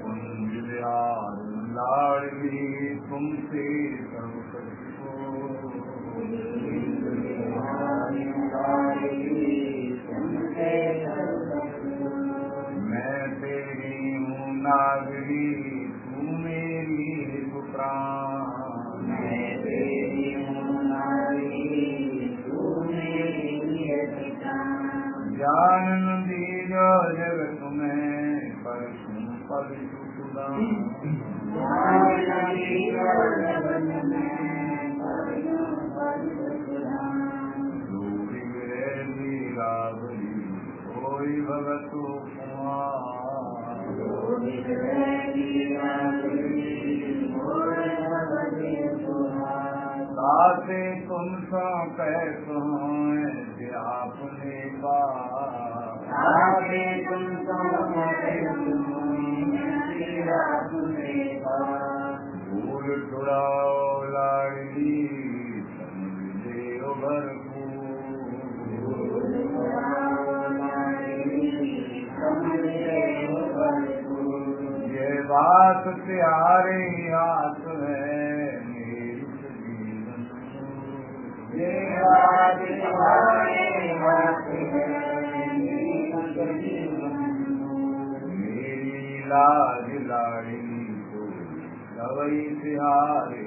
कुंज बिहार लाडली तुमसे सब मैं तेरी हूँ नागरी तू मेरी पुत्रान मैं तेरी हूँ नागरी तू मेरी ज्ञान दीजो जगत में परशुम पद कोई भगतु ताते तुम सो कैसो आपने भूल छुड़ाओ लाडली देव ये बात प्यारे हाथ है मेरी जीवन ये बात प्यारे हाथ है मेरी लाज लाड़ी को सवई तिहारे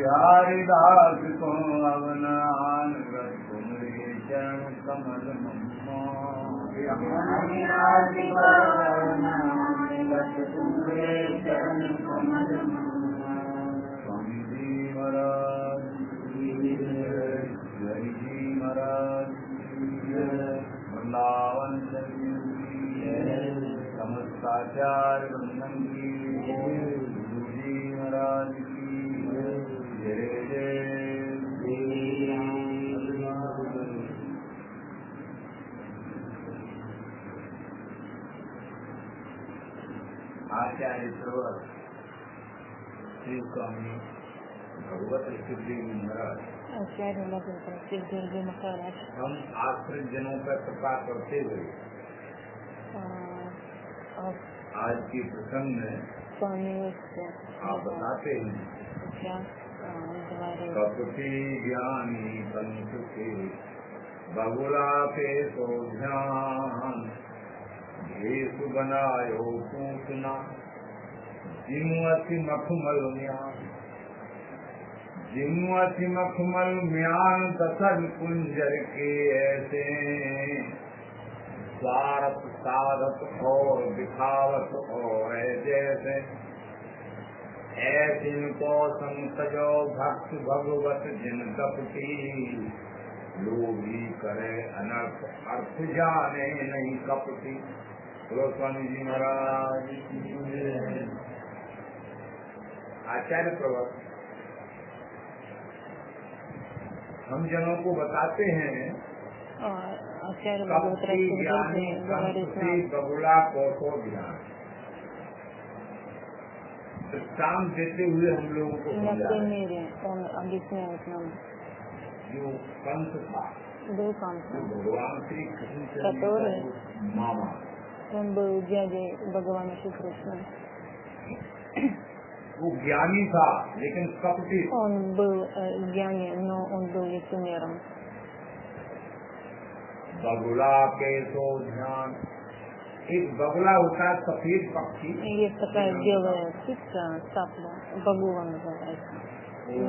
हरिदास को अवनान तुम्हारे चरण कमल स्वामी जी महाराज जय जी महाराज वृंदावन समस्त आचार्य वंदन की गुरु जी महाराज की जय जय। आचार्य प्रवर श्री स्वामी भगवत सिद्धदेव महाराज हम आश्रित जनों पर कृपा करते हुए आज के प्रसंग में आप बताते हैं कपटी ज्ञानी पंथ के बगुला पे तो ध्यान भेष बनायो पूतना जिमुअति मखमल म्यान जिमुअति मखमल म्यान दसन कुंजर के ऐसे स्वार्थ साधत और दिखावत और जैसे ऐसे को संतजो भक्त भगवत जिन कपटी लोभी करे अनर्थ अर्थ जाने नहीं कपटी। बोलो स्वामी जी महाराज। आचार्य प्रवर हम जनों को बताते हैं कपटी ज्ञानी बगुला कौशो ध्यान दृष्टांत देते हुए हम लोगों को जो पंथ था भगवान श्री कृष्ण मामा भगवान श्री कृष्ण वो ज्ञानी था लेकिन कपटी ज्ञानी но он был лицемером। बगुला के तो ध्यान एक बगुला होता है सफेद पक्षी есть такая белая птица цапля багула называется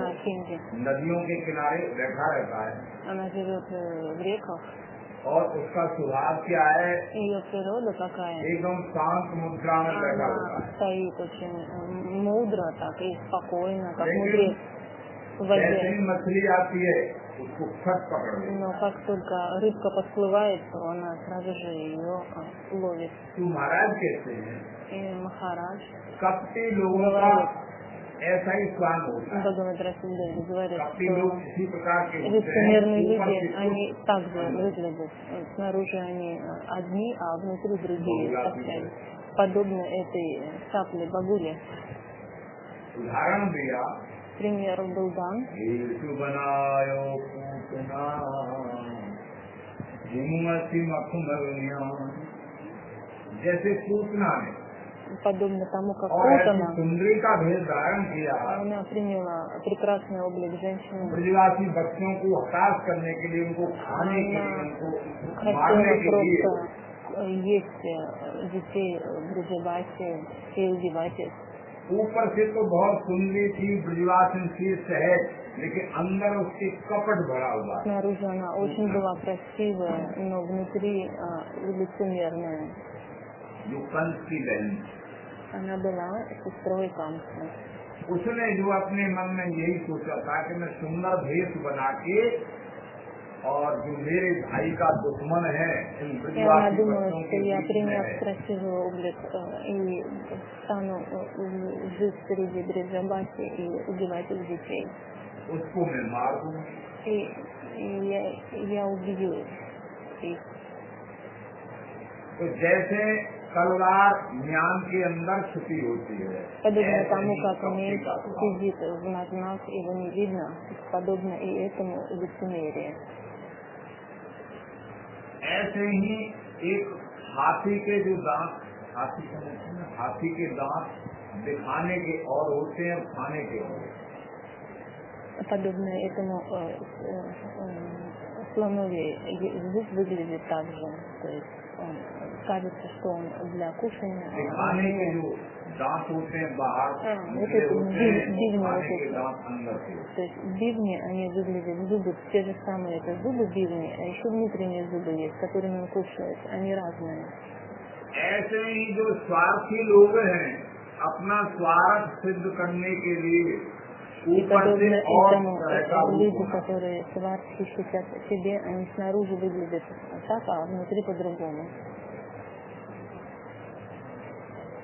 на хинди नदियों के किनारे बैठा रहता है она живет в реках और उसका स्वभाव क्या है ее природа какая एकदम शांत मुद्रा में बैठा होता है стоит очень мудро так и спокойно как мудрец в воде मछली आती है उसको फट पकड़ लेती है но как только рыбка подплывает то она сразу же ее ловит तो महाराज कहते हैं и Махарадж कपटी लोगों का ऐसा ही स्वांग होता है Бхагавад Расилдев говорит, कपटी लोग इसी प्रकार के होते हैं лицемерные люди, они также выглядят. Снаружи они одни, а внутри другие совсем. Подобно этой цапле багуле. उदाहरण दिया пример был дан. येषु बनायो पूतना हिमवती मखमरुनिया, जैसे पूतना ने Подобно тому, как और ऐसी Путана, सुंदरी का भेद धारण किया, она приняла прекрасный облик женщины. ब्रजवासी बच्चों को हताश करने के लिए, उनको खाने के लिए, उनको मारने Хотела के लिए просто есть детей Браджабаси и убивать их. ऊपर से तो बहुत सुंदरी थी, ब्रजवासी थी, सहज, लेकिन अंदर उसके कपट भरा हुआ। Снаружи она очень была красивая, но внутри лицемерная. जो कंस की बहन, Она была сестрой Камса. उसने जो अपने मन में यही सोचा था कि मैं सुंदर भेष बना के और जो मेरे भाई का दुश्मन है, इन И она ब्रजवासी думала, बच्चों что के я, बीच приняв में красивый облик, и стану жить среди Браджабаси и убивать их детей. उसको मैं मार दूं। И я убью их. तो जैसे तलवार ज्ञान के अंदर छुपी होती है, Подобно ऐसे тому, ही как कपटी меч का स्वभाव। сидит в нас, его не видно, подобно и этому лицемерие. ऐसे ही एक हाथी के जो दांत, हाथी के दांत दिखाने के और होते हैं, खाने के और होते हैं। Подобно этому слонове зуб выглядит так же. То есть кажется, что он для кушания. दिखाने के जो दांत होते हैं बाहर निकले होते हैं, खाने के दांत अंदर से। То есть бивни, они выглядят, зубы те же самые, это зубы бивни, а еще внутренние зубы есть, которыми он кушает, они разные. ऐसे ही जो स्वार्थी लोग हैं, अपना स्वार्थ सिद्ध करने के लिए И ऊपर से подобно और этому तरह का रूप люди, होना। которые сварки хотят себе, они снаружи выглядят так, а внутри по-другому.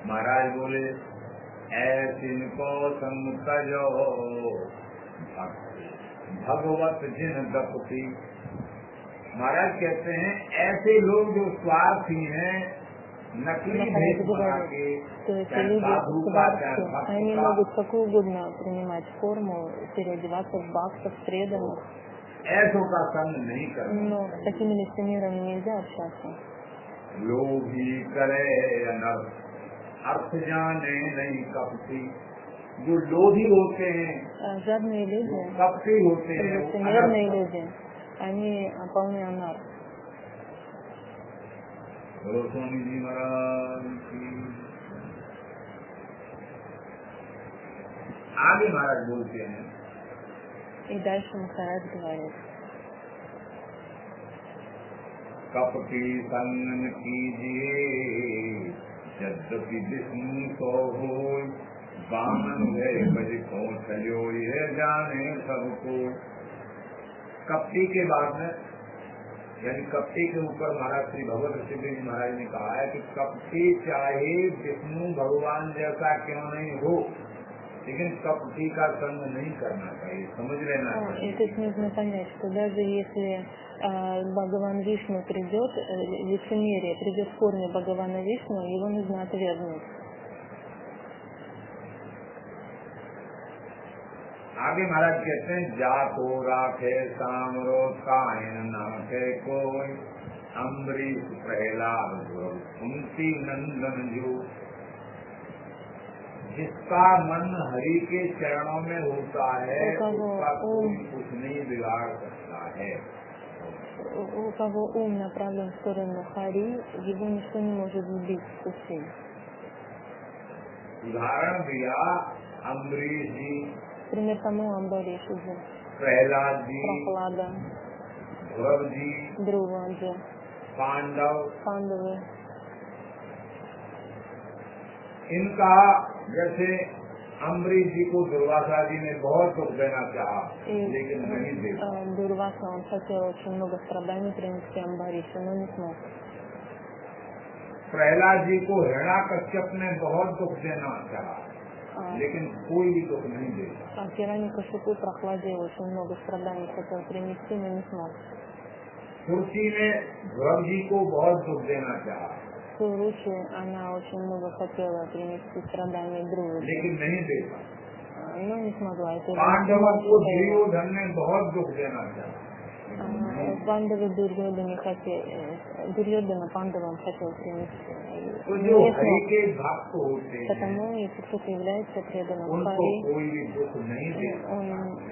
महाराज बोले ऐसे इनको संग तजो भगवत जिन दपति। महाराज कहते हैं ऐसे लोग जो स्वार्थी हैं, नकली भेष बना के, То есть चाहे люди साधु का, चाहे сварки, भक्त они का, могут какую угодно принимать форму, переодеваться в бхактов, преданных, ऐसों का संग नहीं करना। но с такими лицемерами нельзя общаться. लोभी करे अनर्थ, अर्थ जाने नहीं कपटी। जो लोभी होते हैं, Жадные जो люди, कपटी होते हैं, वो лицемерные अनर्थ। люди, они полны анар. बोलो स्वामी जी महाराज की। आगे महाराज बोलते हैं, И дальше Махарадж говорит, कपटी संग कीजिए यद्यपि विष्णु तो हो, बामन है बज को चलो ये जाने सबको। कपटी के बाद में, यानी कपटी के ऊपर महाराज श्री भगवत ऋषि जी महाराज ने कहा है कि कपटी चाहे विष्णु भगवान जैसा क्यों नहीं हो, लेकिन कपटी का संग नहीं करना चाहिए, समझ लेना и चाहिए। тут нужно понять, что даже если Бхагаван Вишну придет, лицемерие придет в форме Бхагавана Вишну, его нужно отвергнуть. आगे महाराज कहते हैं जातो राखे सामरो कायन नाखे कोई, अम्बरीश प्रहलाद कुंती नंदन जो। जिसका मन हरि के चरणों में होता है उसका कोई कुछ नहीं बिगाड़ सकता है। У кого ум направлен в сторону Хари, его ничто не может сбить с пути. उदाहरण दिया अम्बरीश जी, Пример тому Амбариш जी, प्रहलाद जी, Прохлада, ध्रुव जी, Друва जी, पांडव, Пандавы. इनका जैसे अम्बरीश जी को दुर्वासा जी ने बहुत दुख देना चाहा, लेकिन नहीं दे। Дурваса, он хотел очень много страданий принести Амбаришу, но не смог. प्रहलाद जी को हिरण्याकश्यप ने बहुत दुख देना चाहा, लेकिन कोई भी दुख नहीं दे। Хираникашипу Прохладе очень много страданий хотел принести, но не смог. तुलसी ने ध्रुव जी को बहुत दुख देना चाहा, Суручи, она очень много хотела принести страданий Друве, लेकिन नहीं दे। но не смогла. Это पांडवों को दुर्योधन ने बहुत दुख देना चाहा। Пандавы Дурьёдана Пандавам хотел принести. तो जो हरि के भक्त होते हैं, Потому если кто-то является преданным उनको Хари, कोई भी दुख नहीं देता,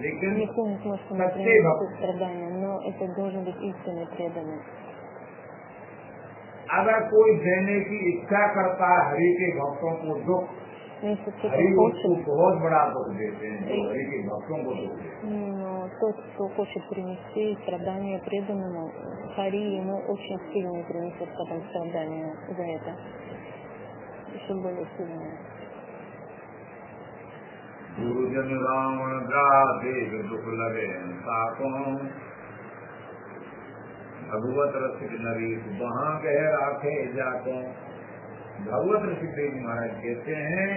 लेकिन никто не сможет ему सच्चे принести भक्त, страдания, но это должен быть истинный преданный. अगर कोई देने की इच्छा करता है हरि के भक्तों को दुख, Если кто-то हरि उसको хочет, बहुत बड़ा दुख देते हैं, जो हरि के भक्तों को दुख देते हैं। но тот, кто хочет принести страдания преданному, Хари ему очень сильно принесет потом страдания за это. Еще более сильное. गुरुजन रावण गाते दुख लगे साकों, भगवत रसिक नरेश वहाँ कह राखे जाको। भगवत रसिक देव महाराज कहते हैं,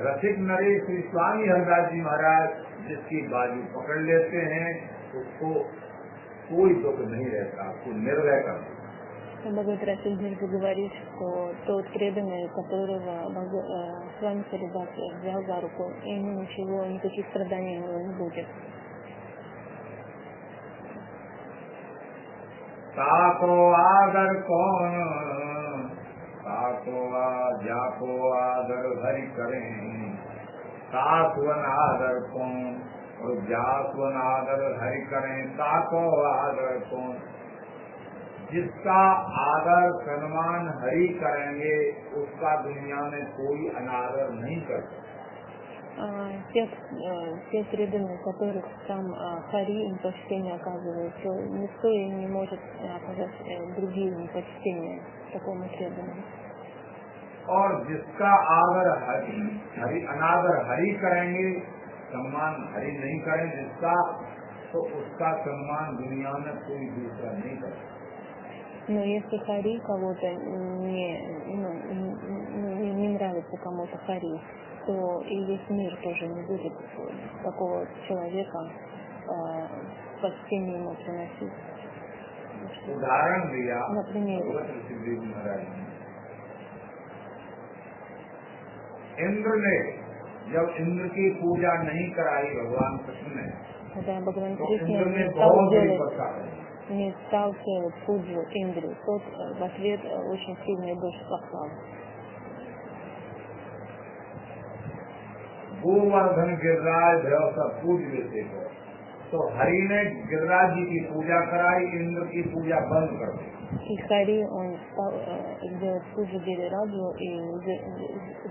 रसिक नरेश श्री स्वामी हरदास जी महाराज जिसकी बाजू पकड़ लेते हैं उसको कोई दुख नहीं रहता, उसको निर्भय करते। Бхагават Расидхи говорит, что тот преданный, которого с вами Харидас взял за руку, ему ничего, никаких страданий не будет. ताको आदर कौन, ताको जाको आदर हरि करें, ताकवन आदर कौन और जाकवन आदर हरि करें, ताको आदर कौन। जिसका आदर सम्मान हरि करेंगे उसका दुनिया में कोई अनादर नहीं कर सकता। Те преданные, которых сам Хари им почтение оказывает, то никто и не может оказать другие им почтения такому преданному. और जिसका आदर अनादर हरि करेंगे, सम्मान हरि नहीं करें जिसका, तो उसका सम्मान दुनिया में कोई दूसरा नहीं कर सकता। Но если Хари кого-то не нравится кому-то Хари, то и весь мир тоже не будет такого человека почтение ему приносить. उदाहरण दिया Например, भगवत ऋषिदेव महाराज ने। इंद्र ने जब इंद्र की पूजा नहीं कराई भगवान कृष्ण ने, когда Бхагаван तो Кришна इंद्र ने बहुत बड़ी वर्षा की। не стал делать пуджу Индру, тот в ответ очень сильный дождь послал. गोवर्धन गिरिराज भैरव सब पूज लेते हो, तो हरि ने गिरिराज जी की पूजा कराई, इंद्र की पूजा बंद कर दी। И Хари, он стал делать пуджу Гирираджу и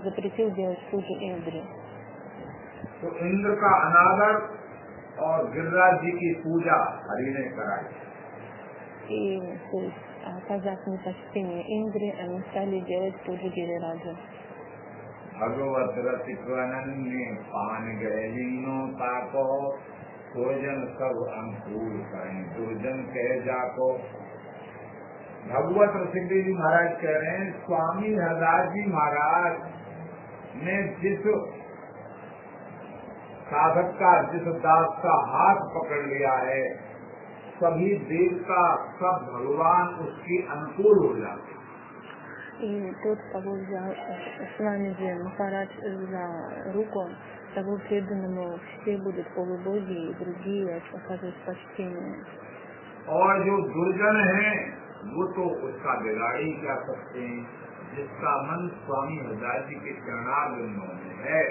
запретил делать пуджу Индре. तो इंद्र का अनादर और गिरिराज जी की पूजा हरि ने कराई। И то есть, оказав непочтение Индре, они стали делать пуджу Гирираджу. भगवत रसिक अनन्य पान गए लीनो ताको, दुर्जन सब अनुकूल करें दुर्जन कह जाको। भगवत रसिक जी महाराज कह रहे हैं, स्वामी हरदास जी महाराज ने जिस साधक का, जिस दास का हाथ पकड़ लिया है, सभी देवता सब भगवान उसके अनुकूल हो जाते। И тот, кого взял с вами Махарадж за руку, того преданному все будут полубоги и другие оказывают почтение. और जो दुर्जन है वो तो उसका बिगाड़ी क्या सकते हैं, जिसका मन स्वामी हरदास जी के चरणारविंदों में है,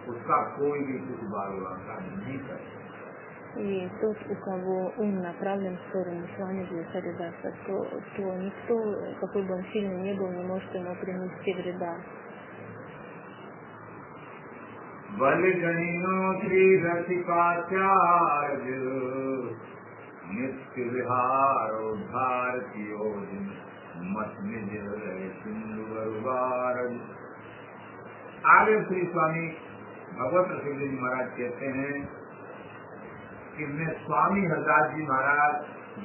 उसका कोई भी कुछ बालवांका नहीं कर सकता। И тот, у кого ум направлен в сторону Свамиджи и Харидаса, то никто, какой бы он сильный ни был, не может ему принести вреда. बलिगणिनो श्री रसिकाचार्य नित्य विहार उद्धार कियो दिन मत निज सिंधु बरुवार। आगे श्री स्वामी भगवत रसिक जी महाराज कहते हैं कि मैं स्वामी हरदास जी महाराज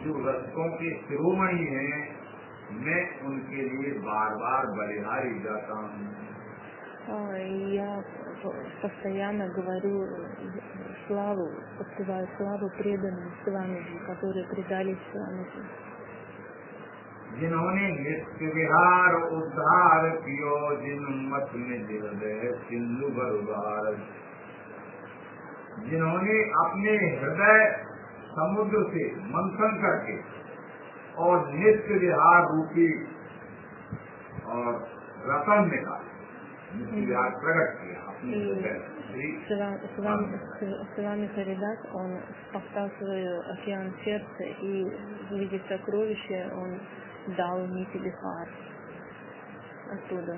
जो रसिकों के शिरोमणि हैं, मैं उनके लिए बार बार बलिहारी जाता हूँ। Я постоянно говорю славу, подпеваю славу преданным Свамиджи, которые предались Свамиджи. जिन्होंने नित्य विहार उद्धार कियो जिन मत में हृदय सिंधु बरुवार। जिन्होंने अपने हृदय समुद्र से मंथन करके और नित्य विहार रूपी और रतन निकाल नित्य विहार प्रकट किया अपने हृदय। С вами Харидас, он спасал свой океан сердца, и в виде сокровища он дал нити Вихар оттуда.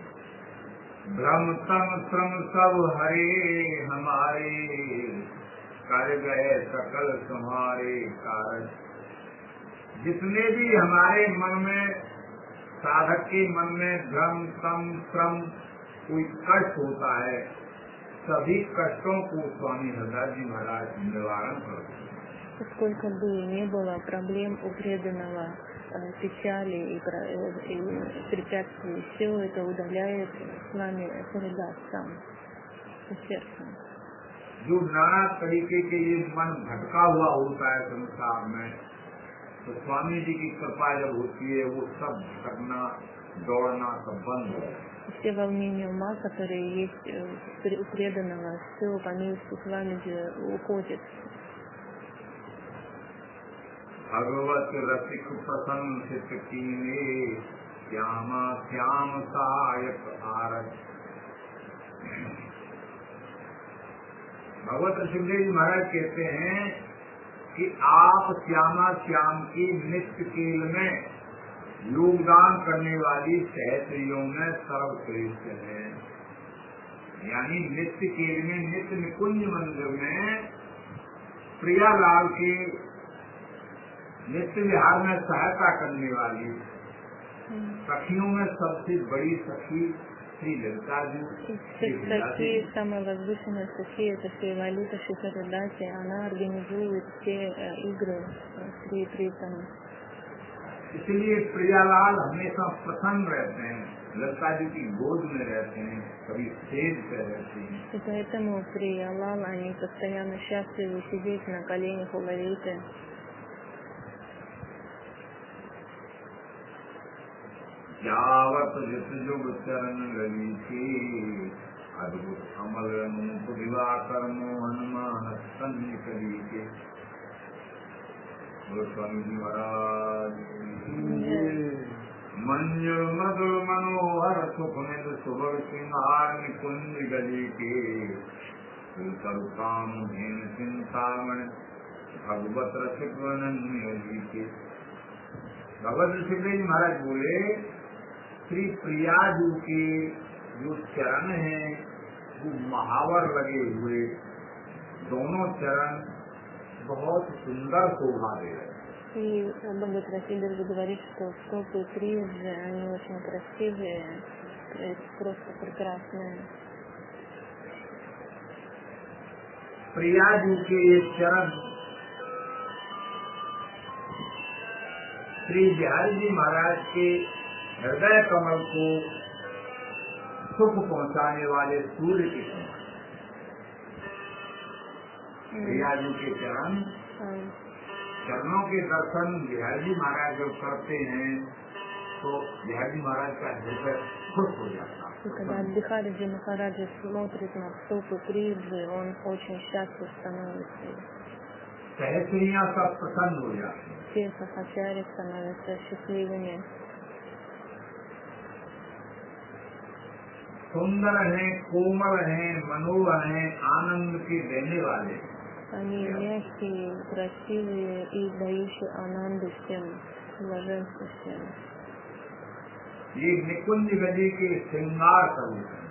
ब्रह्म तम श्रम सब हरे हमारे, कर गए सकल तुम्हारे कारण। जितने भी हमारे मन में, साधक के मन में भ्रम तम श्रम कोई कष्ट होता है, सभी कष्टों को स्वामी हरदास जी महाराज निवारण करते हैं। Сколько бы ни было проблем у преданного, печали и препятствий, все это удаляет с вами Харидас сам, по сердцу. जो नाना तरीके के ये मन भटका हुआ होता है संसार में, तो स्वामी जी की कृपा जब होती है वो सब भटकना दौड़ना सब बंद हो जाता है। Все волнения ума, которые есть у преданного, все они с вами же уходят. भगवत रसिक प्रसन्न चित्त कीने, श्यामा श्याम सहायक आरत। भगवत ऋषिदेव जी महाराज कहते हैं कि आप श्यामा श्याम की नित्य खेल में योगदान करने वाली सहस्त्रियों में सर्वश्रेष्ठ है। यानी नित्य खेल में, नित्य निकुंज मंदिर में प्रियालाल के नित्य विहार में सहायता करने वाली सखियों में सबसे बड़ी सखी श्री ललिता जी। Сахи, самая возвышенная Сахи, это Шри Лалита Шри, она организует все игры Шри Притам. इसलिए प्रियालाल हमेशा प्रसन्न रहते हैं, ललिता जी की गोद में रहते हैं, कभी सेज पे रहते हैं। И поэтому Приял, они постоянно счастливы сидеть на коленях у Лалиты. यावत जित जुग चरण लगी थी, अद्भुत अमल रूप दिवाकर मोहन मानस सन्नि करी के। स्वामी जी महाराज मंजुल मधुर मनोहर सुख निध सुभग सिंहार निकुंज गली के, तरु काम हेन चिंतामण भगवत रसिक वनन्य जी के। भगवत ऋषिदेव जी महाराज बोले, श्री प्रिया जी के जो चरण हैं वो महावर लगे हुए, दोनों चरण बहुत सुंदर शोभा दे रहे हैं। И Бхагават Расидер говорит, что стопы Прии, они очень красивые, просто прекрасные. प्रिया जी के ये चरण श्री बिहारी जी महाराज के हृदय कमल को सुख पहुंचाने वाले सूर्य के समान। प्रिया जी के चरणों के दर्शन बिहारी जी महाराज जब करते हैं तो बिहारी जी महाराज का हृदय खुश हो जाता है। Когда Бихариджи Махараджа смотрит на стопы Приджи, он очень счастлив становится. सहस्त्रियाँ सब प्रसन्न हो जाते हैं। Все сахачари становятся счастливыми. सुंदर हैं, कोमल हैं, मनोहर हैं, आनंद के देने वाले। Они мягкие, красивые и дающие ананду всем, блаженство всем. ये निकुंज गली के श्रृंगार स्वरूप हैं।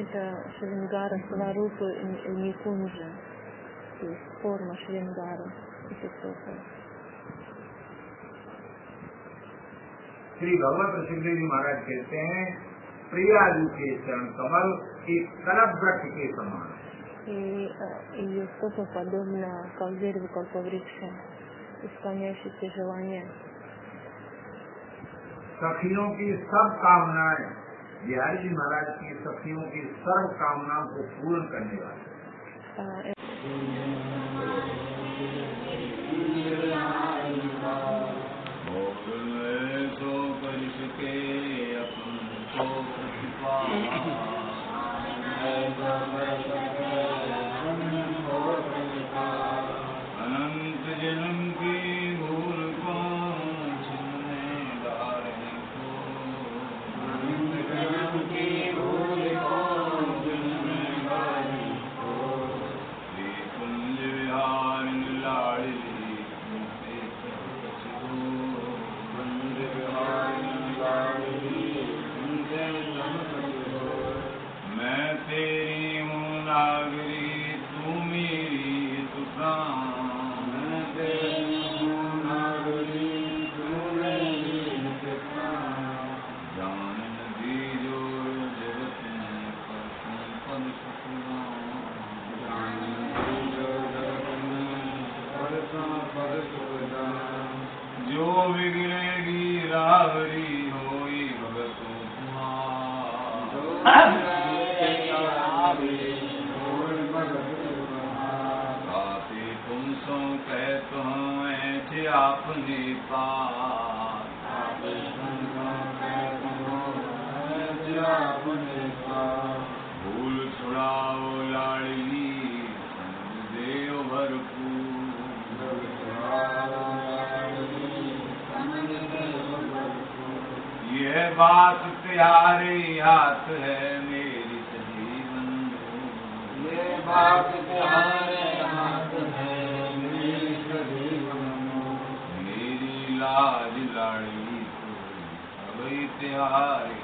Это Шрингара Сварупа Никунджа, то есть форма Шрингара. श्री भगवत ऋषिदेव जी महाराज कहते हैं, प्रिया जी के चरण कमल एक कलप वृक्ष के समान। И ее стопа подобна как дереву калпаврикша, исполняющейся желания. सखियों की सब कामनाएं, बिहारी जी महाराज की सखियों की सर्व कामनाओं को पूर्ण करने वाले। जो बिगड़ेगी रावरी होई भगतों तुम्हारे तुम सो कह तो ऐसे आपने पास भूल छुड़ाओ लाडली देव भरपूर यह बात प्यारे हाथ है मेरी सजीवन ये बात प्यारे हाथ है मेरी सजीवन मेरी लाज लाडली अभी प्यारे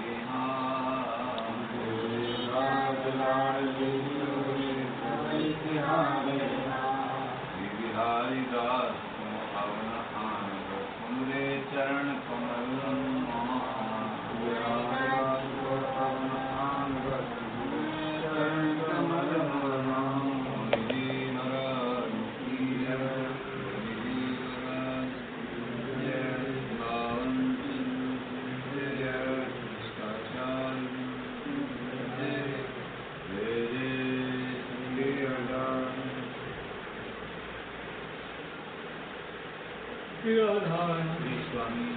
बिहारी दास हवन आनंद सुमरे चरण कमल स्वामी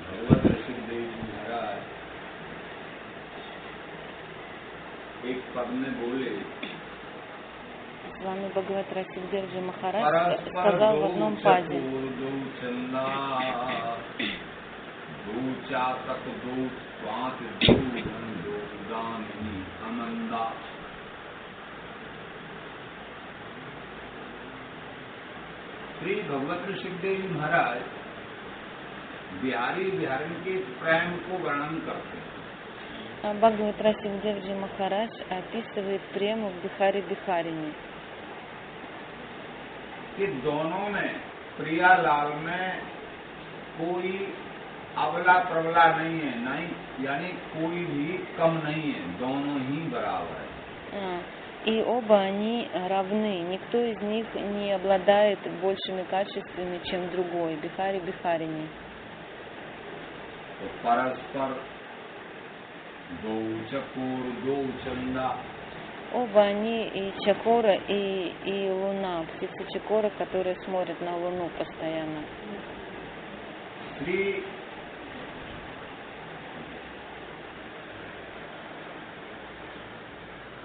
भगवत ऋषिदेव जी महाराज एक पद में बोले Свами Бхагават Расидев Джи Махарадж сказал в одном паде. श्री भगवत ऋषिदेव जी महाराज बिहारी बिहारी के प्रेम को वर्णन करते हैं। Бхагават Расидев Джи Махарадж описывает прему в Бихари Бихарине. कि दोनों में प्रियालाल में कोई अबला प्रबला नहीं है, नहीं यानी कोई भी कम नहीं है, दोनों ही बराबर है। И оба они равны, никто из них не обладает большими качествами, чем другой. Бихари Бихарине. तो परस्पर दो चकोर दो चंदा. Оба они и Чакора, и Луна, птица Чакора, которая смотрит на Луну постоянно. श्री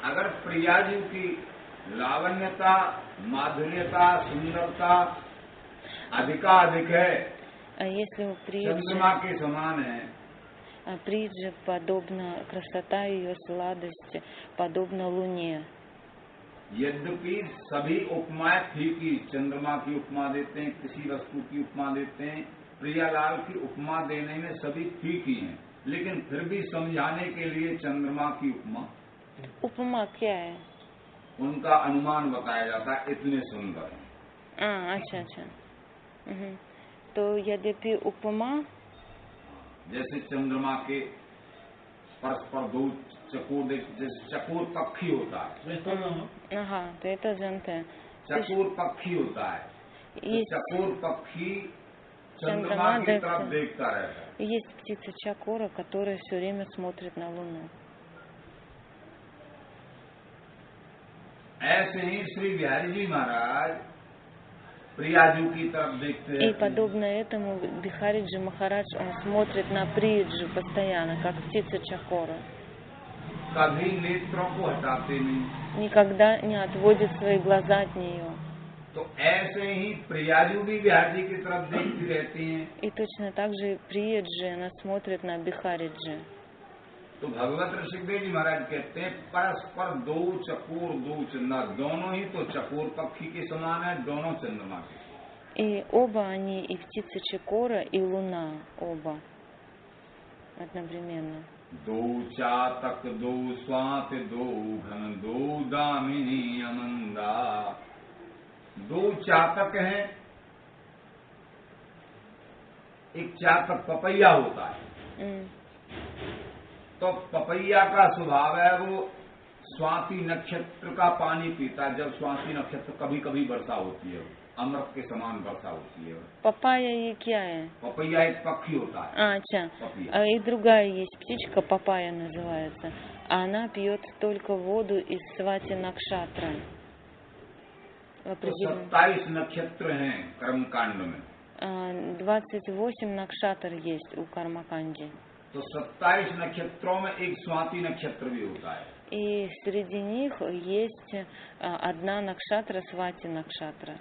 अगर प्रिया जी की लावण्यता, माधुर्यता, सुंदरता अधिकाधिक है, если у चंद्रमा के समान है, Приджа подобна, красота ее, сладость подобна Луне. यद्यपि सभी उपमाएं फीकी, चंद्रमा की उपमा देते हैं, किसी वस्तु की उपमा देते हैं, प्रियालाल की उपमा देने में सभी फीकी हैं, लेकिन फिर भी समझाने के लिए चंद्रमा की उपमा. उपमा क्या है? उनका अनुमान बताया जाता है, इतने सुंदर है. अच्छा अच्छा. तो यद्यपि उपमा जैसे चंद्रमा के परस्पर दो चकोर, जैसे चकोर पक्षी होता है. हाँ, तो ये तो जानते हैं. चकोर पक्षी होता है. चकोर पक्षी चंद्रमा की तरफ देखता रहता है. Есть птица Чакора, которая все время смотрит на Луну. ऐसे ही श्री बिहारी जी महाराज प्रियाजू की तरफ देखते हैं. И подобно этому Бихариджи Махарадж, он смотрит на Приджу постоянно, как птица Чакора. कभी नेत्रों को हटाते नहीं. Никогда не отводит свои глаза от нее. तो ऐसे ही प्रियाजू भी बिहारी जी की तरफ देखती रहती हैं. И точно так же Приджи, она смотрит на Бихариджи. तो भगवत ऋषिदेव जी महाराज कहते हैं परस्पर दो चकोर दो चंदा, दोनों ही तो चकोर पक्षी के समान है, दोनों चंद्रमा के. И оба они, и птица Чакора, и Луна, оба одновременно. दो चातक दो स्वात दो घन दो दामिनी अमंदा. दो चातक हैं. एक चातक पपैया होता है. तो पपैया का स्वभाव है वो स्वाति नक्षत्र का पानी पीता है, जब स्वाति नक्षत्र कभी कभी वर्षा होती है, अमृत के समान वर्षा होती है। Папайя и кия? पपैया एक पक्षी होता है। Ача. पपैया И другая есть птичка, папайя называется. Она пьет только воду из Свати Накшатра. तो 27 नक्षत्र हैं कर्मकांड में। 28 накшатр есть у Кармаканди. तो 27 नक्षत्रों में एक स्वाति नक्षत्र भी होता है। И среди них есть одна накшатра, Свати Накшатра.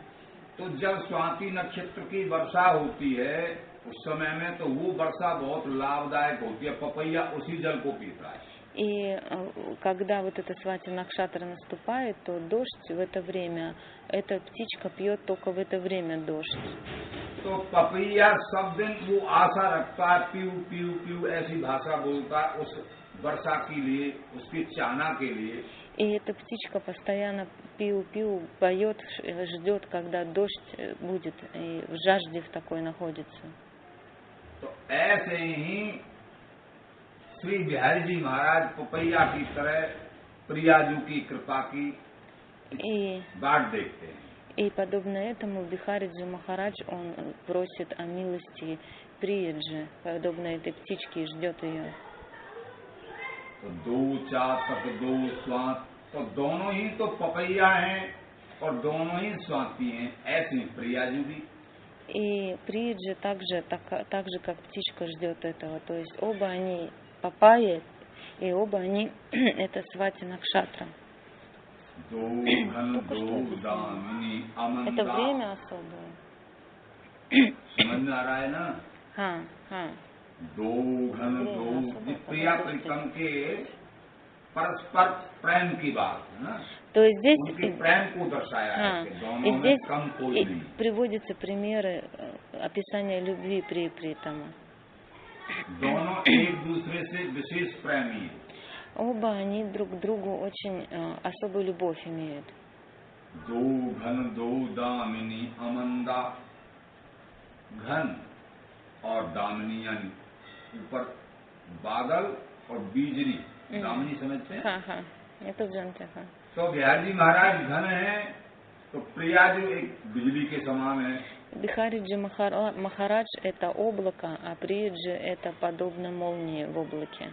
तो जब स्वाति नक्षत्र की वर्षा होती है उस समय में, तो वो वर्षा बहुत लाभदायक होती है, पपैया उसी जल को पीता है। И когда вот эта Свати Накшатра наступает, то дождь в это время, эта птичка пьет только в это время дождь. तो पपैया सब दिन वो आशा रखता है, पीऊ पीऊ पीऊ ऐसी भाषा बोलता है उस वर्षा के लिए, उसकी चाहना के लिए। И эта птичка постоянно пиу-пиу поет, ждет, когда дождь будет, и в жажде в такой находится. तो ऐसे ही श्री बिहारी जी महाराज पपैया की तरह प्रियाजू की कृपा की बाट देखते हैं। И подобно этому Бихариджи Махарадж, он просит о милости Прияджи, подобно этой птичке, и ждет ее. तो दो चातक दो स्वात, तो दोनों ही तो पपैया हैं और दोनों ही स्वाति हैं, ऐसी प्रियाजू भी। И Прияджи так же, как птичка, ждет этого. То есть оба они папайи, и оба они это Свати Накшатра. Это время особое. समझ में आ रहा है ना? हाँ, हाँ. दो घन दो प्रिया प्रीतम के परस्पर प्रेम की बात है ना? То есть здесь उनके प्रेम को दर्शाया है कि दोनों में कम कोई नहीं। приводятся примеры описания любви при Притама. दोनों एक दूसरे से विशेष प्रेमी हैं। Оба они друг к другу очень особую любовь имеют. दो घन दो दामिनी अमंदा, घन और दामिनी यानी ऊपर बादल और बिजली, दामिनी समझते हैं? हाँ हाँ, ये तो जानते हैं। तो बिहारी जी महाराज घन है, तो प्रियाजू एक बिजली के समान है। Бихариджи Махарадж это облако, а Прияджи это подобно молнии в облаке.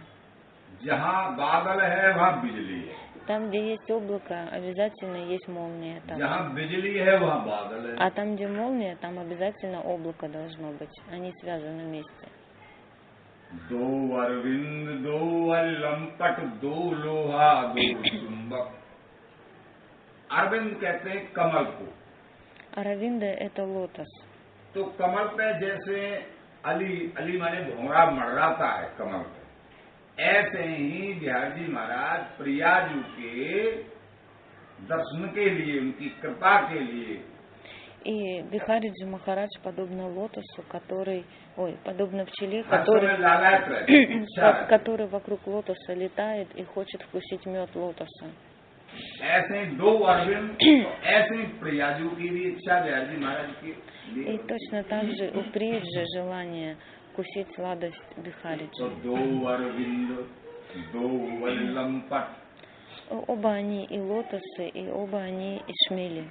जहाँ बादल है वहाँ बिजली है। Там, где есть облако, обязательно есть молния. Там. जहाँ बिजली है वहाँ बादल है। А там, где молния, там обязательно облако должно быть. Они связаны вместе. दो अरविंद दो लंपट दो लोहा दो चुंबक। अरविंद कहते हैं कमल को। Аравинда это лотос. तो कमल पे जैसे अली माने भौरा मर्राता है कमल पे, ऐसे ही बिहारी जी महाराज प्रियाजू के दर्शन के लिए, उनकी कृपा के लिए, и Бихариджи Махарадж подобно лотосу, подобно пчеле, который вокруг лотоса летает и хочет вкусить мед лотоса. ऐसे दो अरविंद, ऐसे प्रियाजू की भी इच्छा बिहारी जी महाराज की। И точно так же у Приджи желание вкусить сладость Бихариджи. तो दो अरविंद दो लंपट, оба они и лотосы, и оба они и шмели.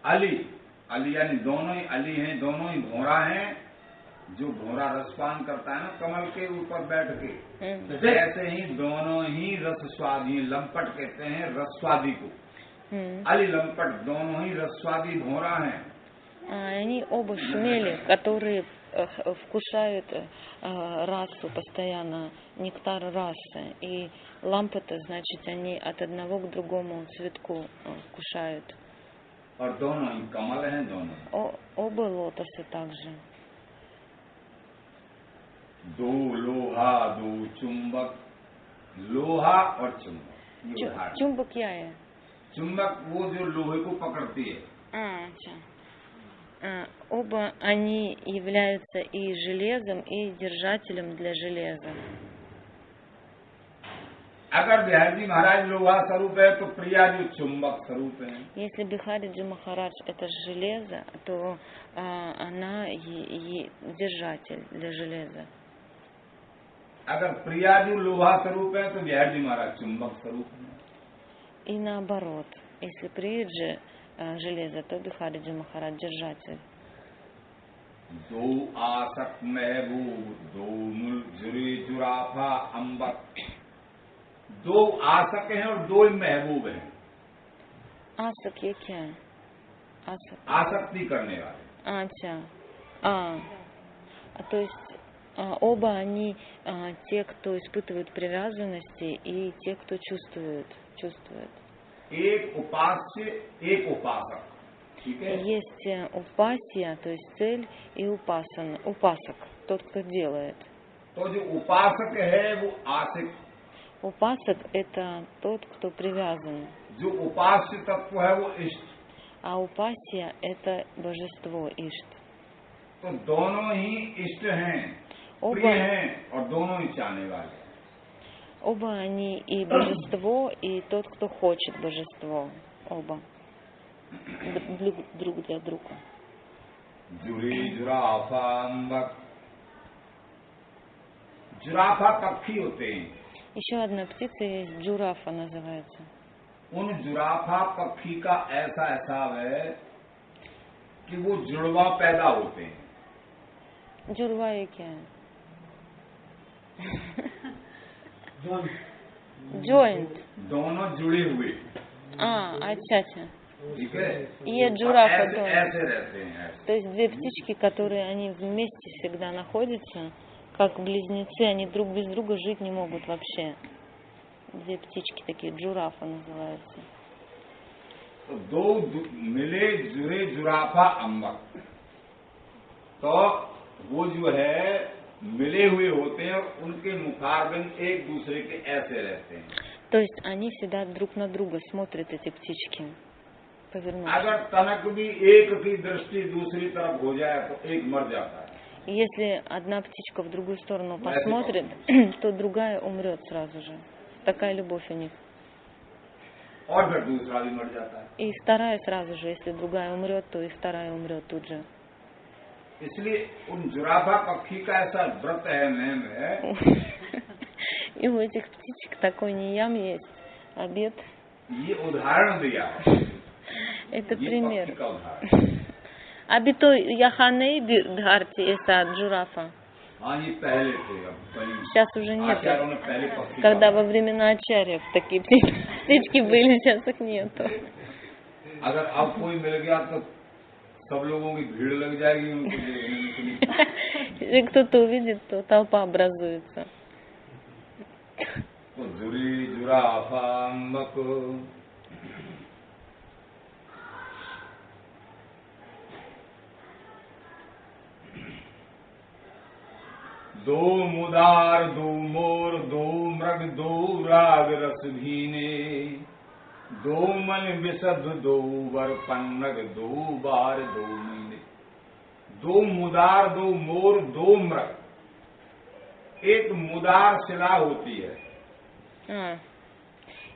अली यानी दोनों ही अली हैं, दोनों ही भौरा हैं। जो भौरा रसपान करता है ना कमल के ऊपर बैठ के, ऐसे ही दोनों ही रसस्वादी, लंपट कहते हैं रसस्वादी को। अली लंपट दोनों ही रसस्वादी भौरा हैं। Они оба шмели, которые вкушают расу постоянно, нектар расы. И лампата, значит, они от одного к другому цветку вкушают. और दोनों ही कमल हैं, दोनों। Оба лотосы также. दो लोहा दो चुंबक, लोहा और चुंबक। चुंबक क्या है? चुंबक वो जो लोहे को पकड़ती है। अच्छा. Оба они являются и железом, и держателем для железа. अगर बिहारी जी महाराज लोहा स्वरूप है तो प्रियाजू चुंबक स्वरूप है। Если Бихариджи Махарадж это железо, то она держатель для железа. अगर प्रियाजू लोहा स्वरूप है तो विहार जी महाराज चुंबक स्वरूप है। И наоборот, если Прииджи железо, то Бихариджи Махарадж держатель. दो आसक महबूब दो मुल जुरे जुराफा अंबर, दो आसक हैं और दो महबूब हैं। Асак ये क्या है? Асак. आसक्ति करने वाले। Ача. То есть оба они те, кто испытывают привязанности, и те, кто чувствует. एक उपास्य एक उपासक, ठीक है। Есть упасия, то есть цель, и упасок, тот, кто делает. तो जो उपासक है वो आसिक, Упасок это тот, кто привязан. जो उपास्य तत्व है वो इष्ट, А упасия это божество Ишт. तो दोनों ही इष्ट हैं, प्रिय हैं और दोनों ही चाहने वाले। Оба они и божество, и тот, кто хочет божество. Оба. Друг для друга. जुराफा पक्षी होते हैं। Еще одна птица есть, джурафа называется. उन जुराफा पक्षी का ऐसा हिसाब है कि वो जुड़वा पैदा होते हैं। जुड़वा ये क्या है? Joint. दोनों जुड़े हुए। अच्छा. ठीक है। ये джурафа тоже. ऐसे रहते हैं। То есть две птички, которые они вместе всегда находятся, как близнецы, они друг без друга жить не могут вообще. Две птички такие, джурафа называются. दो मिले जुरे जुराफा अम्बर, तो वो जो है मिले हुए होते हैं और उनके मुखारबिंद एक दूसरे के ऐसे रहते हैं। То есть они всегда друг на друга смотрят, эти птички. Повернувшись. अगर तनक भी एक की दृष्टि दूसरी तरफ हो जाए तो एक मर जाता है। Если одна птичка в другую сторону посмотрит, то другая умрет сразу же. Такая любовь у них. और फिर दूसरा भी मर जाता है। И вторая сразу же, если другая умрет, то и вторая умрет тут же. इसलिए उन जुराफा पक्षी का ऐसा व्रत है नेम है। И у этих птичек такой नियम есть, обет. ये उदाहरण दिया है। Это пример. अभी तो यहाँ नहीं धरती ऐसा джурафа. हाँ, ये पहले थे, अब сейчас уже нет. पहले Когда во времена ачарьев такие птички были, сейчас их нету. अगर अब कोई मिल गया तो सब लोगों की भीड़ लग जाएगी उनको देखने के लिए। Если кто-то увидит, то толпа образуется. तो जुरी जुराफा अम्बक, दो मुदार दो मोर दो मृग दो राग रस भीने, दो मन विशद दो वर पन्नग दो बार दो महीने। दो मुदार दो मोर दो मृग, एक मुदार शिला होती है।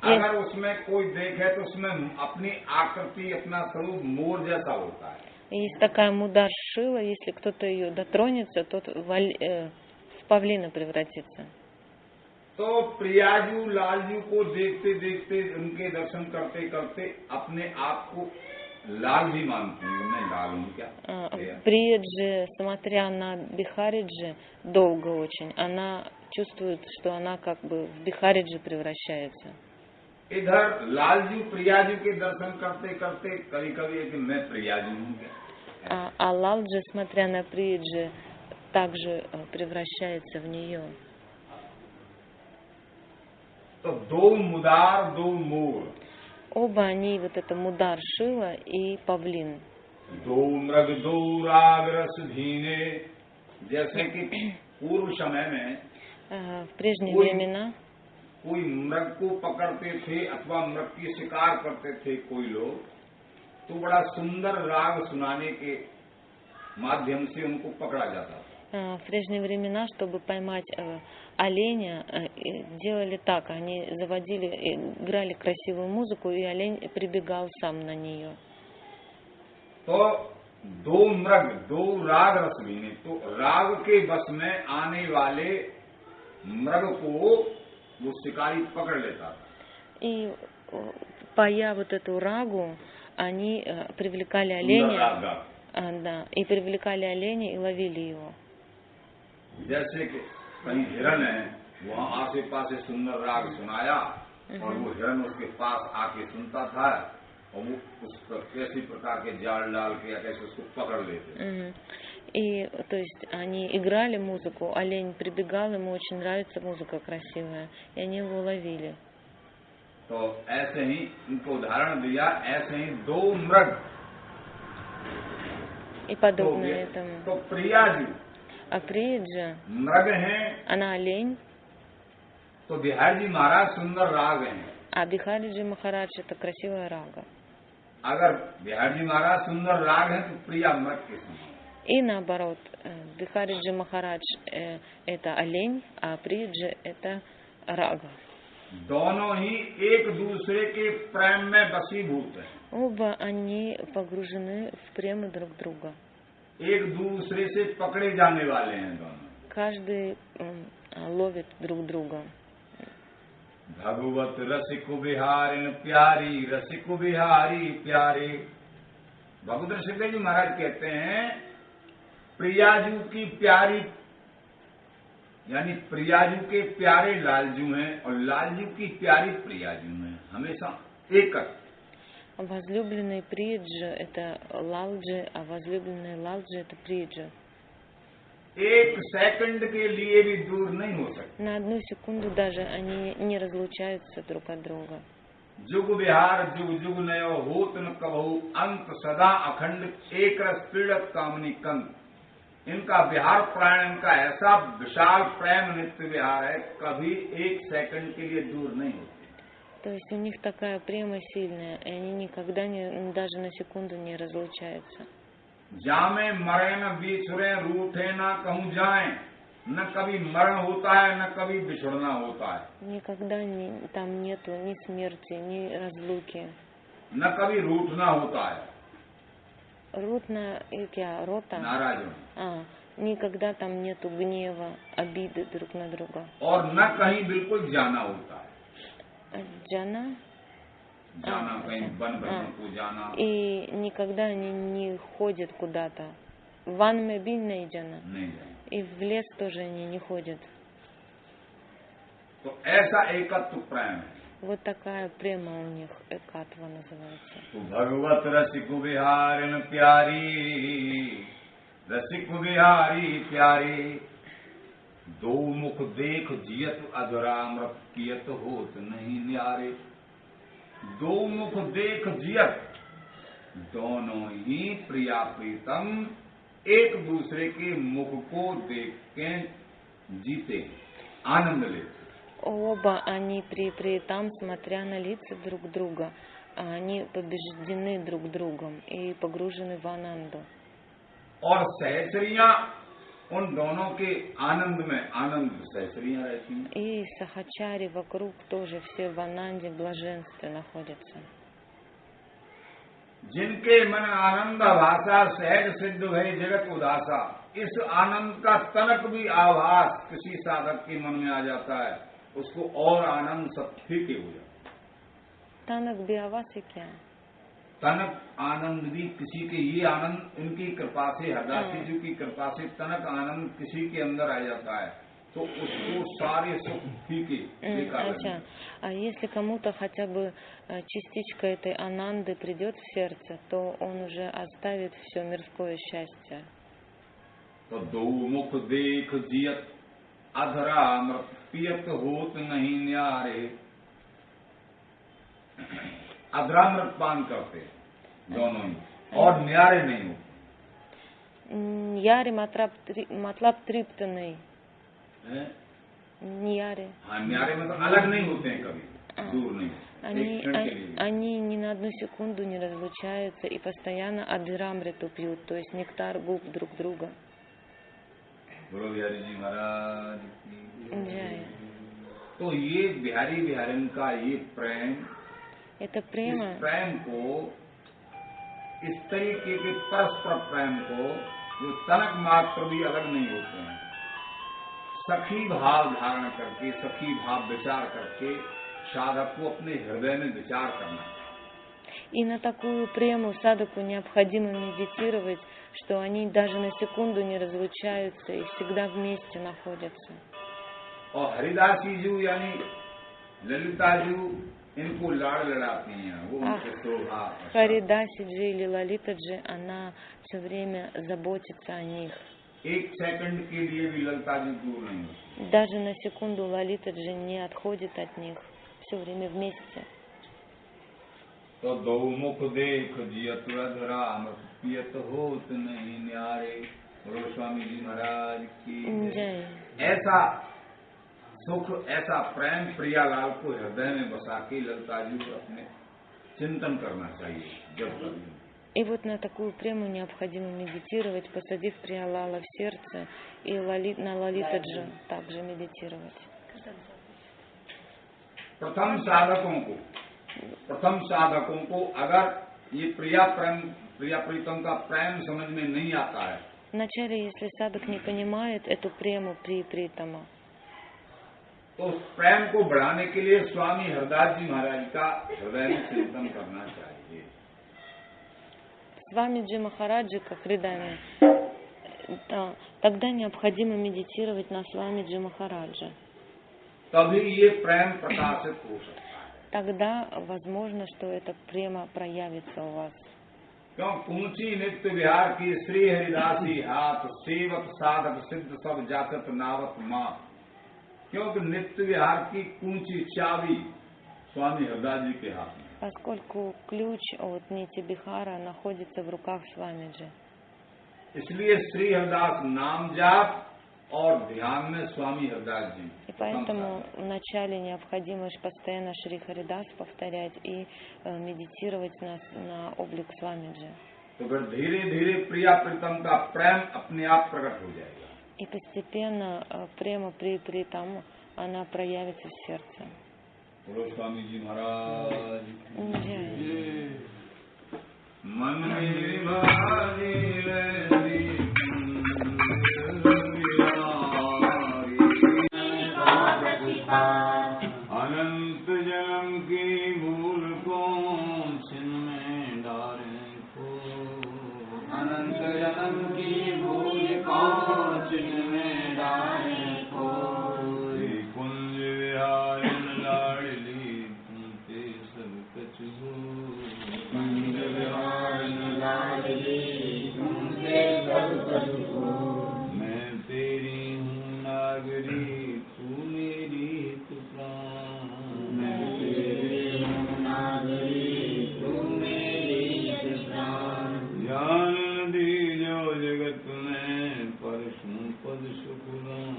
अगर उसमें कोई देखे तो उसमें अपनी आकृति अपना स्वरूप मोर जैसा होता है। Есть такая мудар шила, если кто-то ее дотронется, тот в павлина превратится. तो प्रियाजू लालजू को देखते देखते उनके दर्शन करते करते अपने आप को लाल भी मानती हूँ, मैं लाल हूँ क्या। Прииджи, смотря на Бихариджи, долго очень, она чувствует, что она как бы в Бихариджи превращается. इधर लालजू प्रियाजू के दर्शन करते करते कभी कभी कि मैं प्रियाजू हूँ क्या। А Лалджи, смотря на Прииджи, также превращается в нее. तो दो मुदार दो मोर, оба они, вот это мудар шила и павлин. दो मृग दो राग रस धीने, जैसे कि पूर्व समय में в прежние времена कोई मृग को पकड़ते थे अथवा मृग की शिकार करते थे कोई लोग, तो बड़ा सुंदर राग सुनाने के माध्यम से उनको पकड़ा जाता था। В прежние времена, чтобы поймать оленя, делали так, они заводили, играли красивую музыку, и олень прибегал сам на нее. तो दो मृग दो राग रस भीने, तो राग के बस में आने वाले मृग को वो शिकारी पकड़ लेता था। И поя вот эту рагу, они привлекали оленя, да, и привлекали оленя и ловили его. जैसे कि कहीं हिरन है, वहाँ आसे पास सुंदर राग सुनाया और वो हिरन उसके पास आके सुनता था और वो उस पर कैसी प्रकार के जाल डाल के या कैसे उसको पकड़ लेते। И то есть они играли музыку, олень прибегал, ему очень нравится музыка красивая, и они его ловили. तो ऐसे ही उनको उदाहरण दिया, ऐसे ही दो मृग и подобно этому. तो प्रिया जी, А Приджа, मृग हैं, она олень, तो बिहार जी महाराज सुंदर राग हैं। а Бихариджи Махарадж это красивая рага. अगर बिहार जी महाराज सुंदर राग हैं तो प्रिया मृग के समान। И наоборот, Бихариджи Махарадж это олень, а Приджа это рага. दोनों ही एक दूसरे के प्रेम में वशीभूत हैं। Оба они погружены в прему друг друга. एक दूसरे से पकड़े जाने वाले हैं दोनों। Каждый ловит друг друга. भगवत रसिक बिहारिन प्यारी, रसिक बिहारी प्यारे। भगवत रसिक जी महाराज कहते हैं प्रियाजू की प्यारी, यानी प्रियाजू के प्यारे लालजू हैं और लालजू की प्यारी प्रियाजू हैं, हमेशा एक। Возлюбленный Приджа это Лалджи, а возлюбленный Лалджи это Приджа. एक सेकंड के लिए भी दूर नहीं हो सकते। На одну секунду даже они не разлучаются друг от друга. जुग विहार जुग जुग नयो होत न कबहू अंत, सदा अखंड एक रस पीड़क कामनी कंत। इनका विहार प्राण, इनका ऐसा विशाल प्रेम नित्य विहार है, कभी एक सेकंड के लिए दूर नहीं होते। То есть у них такая према сильная, и они никогда даже на секунду не разлучаются. जामे मरे न बिछुरे रूठे न कहूँ जाए, न कभी मरण होता है न कभी बिछुड़ना होता है। Никогда там нету ни смерти, ни разлуки. न कभी रूठना होता है। Рутна и рота. नाराज होना। Никогда там нету гнева, обиды друг на друга. और न कहीं बिल्कुल जाना होता है। Джана? जाना कहीं वन भ्रमण को जाना। И никогда они не ходят куда-то. Ван में भी नहीं जाना. नहीं जाना। И в лес тоже они не ходят. तो ऐसा एकत्व प्रेम है। Вот такая према у них, экатва называется. तो भगवत रसिक बिहारिन प्यारी, रसिक बिहारी प्यारी। दो मुख देख जियत अधरामृत, कियत होत नहीं न्यारे। दो मुख देख जियत, दोनों ही प्रिया प्रीतम एक दूसरे के मुख को देख के जीते, आनंद लेते। Оба они при там, смотря на лица друг друга, они побеждены друг другом и погружены в ананду. और सहचरियां उन दोनों के आनंद में आनंद सहचरियां रहती हैं। И сахачари вокруг тоже все в ананде, блаженстве находятся. जिनके मन आनंद भाषा सहज सिद्ध भय जगत उदासा, इस आनंद का तनक भी आभास किसी साधक के मन में आ जाता है, उसको और आनंद सब फीके हो जाता है। तनक भी आवास है क्या? तनक आनंद भी किसी के, ये आनंद इनकी कृपा से, हरदासी जी की कृपा से तनक आनंद किसी के अंदर आ जाता है तो उसको सारे सुख फीके बेकार लगते हैं। А если кому-то хотя бы частичка этой ананды придет в сердце, то он уже оставит все мирское счастье. तो दो मुख देख जियत अधरामृत, पियत होत नहीं न्यारे। अधरामृत पान करते दोनों ही, और न्यारे नहीं होते। Яре मतलब तृप्त नहीं। न्यारे। हाँ, न्यारे मतलब अलग नहीं होते हैं, कभी दूर नहीं। Они ни на одну секунду не разлучаются и постоянно адхирамриту пьют, то есть нектар губ друг друга. बोलो बिहारी जी महाराज की जय। तो ये बिहारी बिहारिन का ये प्रेम, Это према. इस प्रेम को, इस तरीके के परस्पर प्रेम को, जो तनक मात्र भी अलग नहीं होते हैं, सखी भाव धारण करके, सखी भाव विचार करके साधक को अपने हृदय में विचार करना है। И на такую прему садаку необходимо медитировать, что они даже на секунду не разлучаются и всегда вместе находятся. और हरिदास जी यानी ललिता जी इनको लाड़ लड़ाती हैं, वो उनके शोभा। Харидаси-джи или Лалита-джи, она все время заботится о них. एक सेकंड के लिए भी ललिता जी दूर नहीं होती। Даже на секунду Лалита-джи не отходит от них, все время вместе. तो दो मुख देख जियत रधरा अमृत पियत होत नहीं न्यारे। बोलो स्वामी जी महाराज की जय। ऐसा सुख, ऐसा प्रेम प्रियालाल को हृदय में बसा के ललिता जी को अपने चिंतन करना चाहिए जब कभी। И вот на такую прему необходимо медитировать, посадив Приялала в сердце, и на Лалита-джи также медитировать. प्रथम साधकों को अगर ये प्रिया प्रीतम का प्रेम समझ में नहीं आता है, Вначале, если садок не понимает эту прему Притама, तो उस प्रेम को बढ़ाने के लिए स्वामी हरदास जी महाराज का हृदय में चिंतन करना चाहिए। Свамиджи Махараджи, как Хридами, тогда необходимо медитировать на Свамиджи Махараджа. तभी ये प्रेम प्रकाशित हो सकता है। Тогда возможно, что эта према проявится у вас. क्यों कूंची नित्य विहार की श्री हरिदासी हाथ सेवक साधक सिद्ध सब जातत नावत माँ। क्योंकि नित्य विहार की कूंची चाबी स्वामी हरदास जी के हाथ में। Поскольку ключ от Нити Бихара находится в руках Свамиджи. इसलिए श्री हरदास नाम जाप और ध्यान में स्वामी हरदास जी। И поэтому вначале необходимо постоянно Шри Харидас повторять и медитировать на облик Свамиджи. तो फिर धीरे धीरे प्रिया प्रीतम का प्रेम अपने आप प्रकट हो जाएगा। И постепенно према Притам, она проявится в сердце. बोलो स्वामी जी महाराज जय। मन में भारी रहती अनंत जन्म की भूल को छिन्न डारे को। अनंत जन्म की भूल को छिन्न डारे को। कुंज विहार लाडली तुमते सब कछ हो। कुंज विहार लाडली तुमते सब कछ हो। मैं तेरी हूँ नागरी तू मेरी तू प्राण। मैं तेरी हूँ नागरी तू मेरी तू प्राण। जान दी जो जगत में परसों पद सुखदान।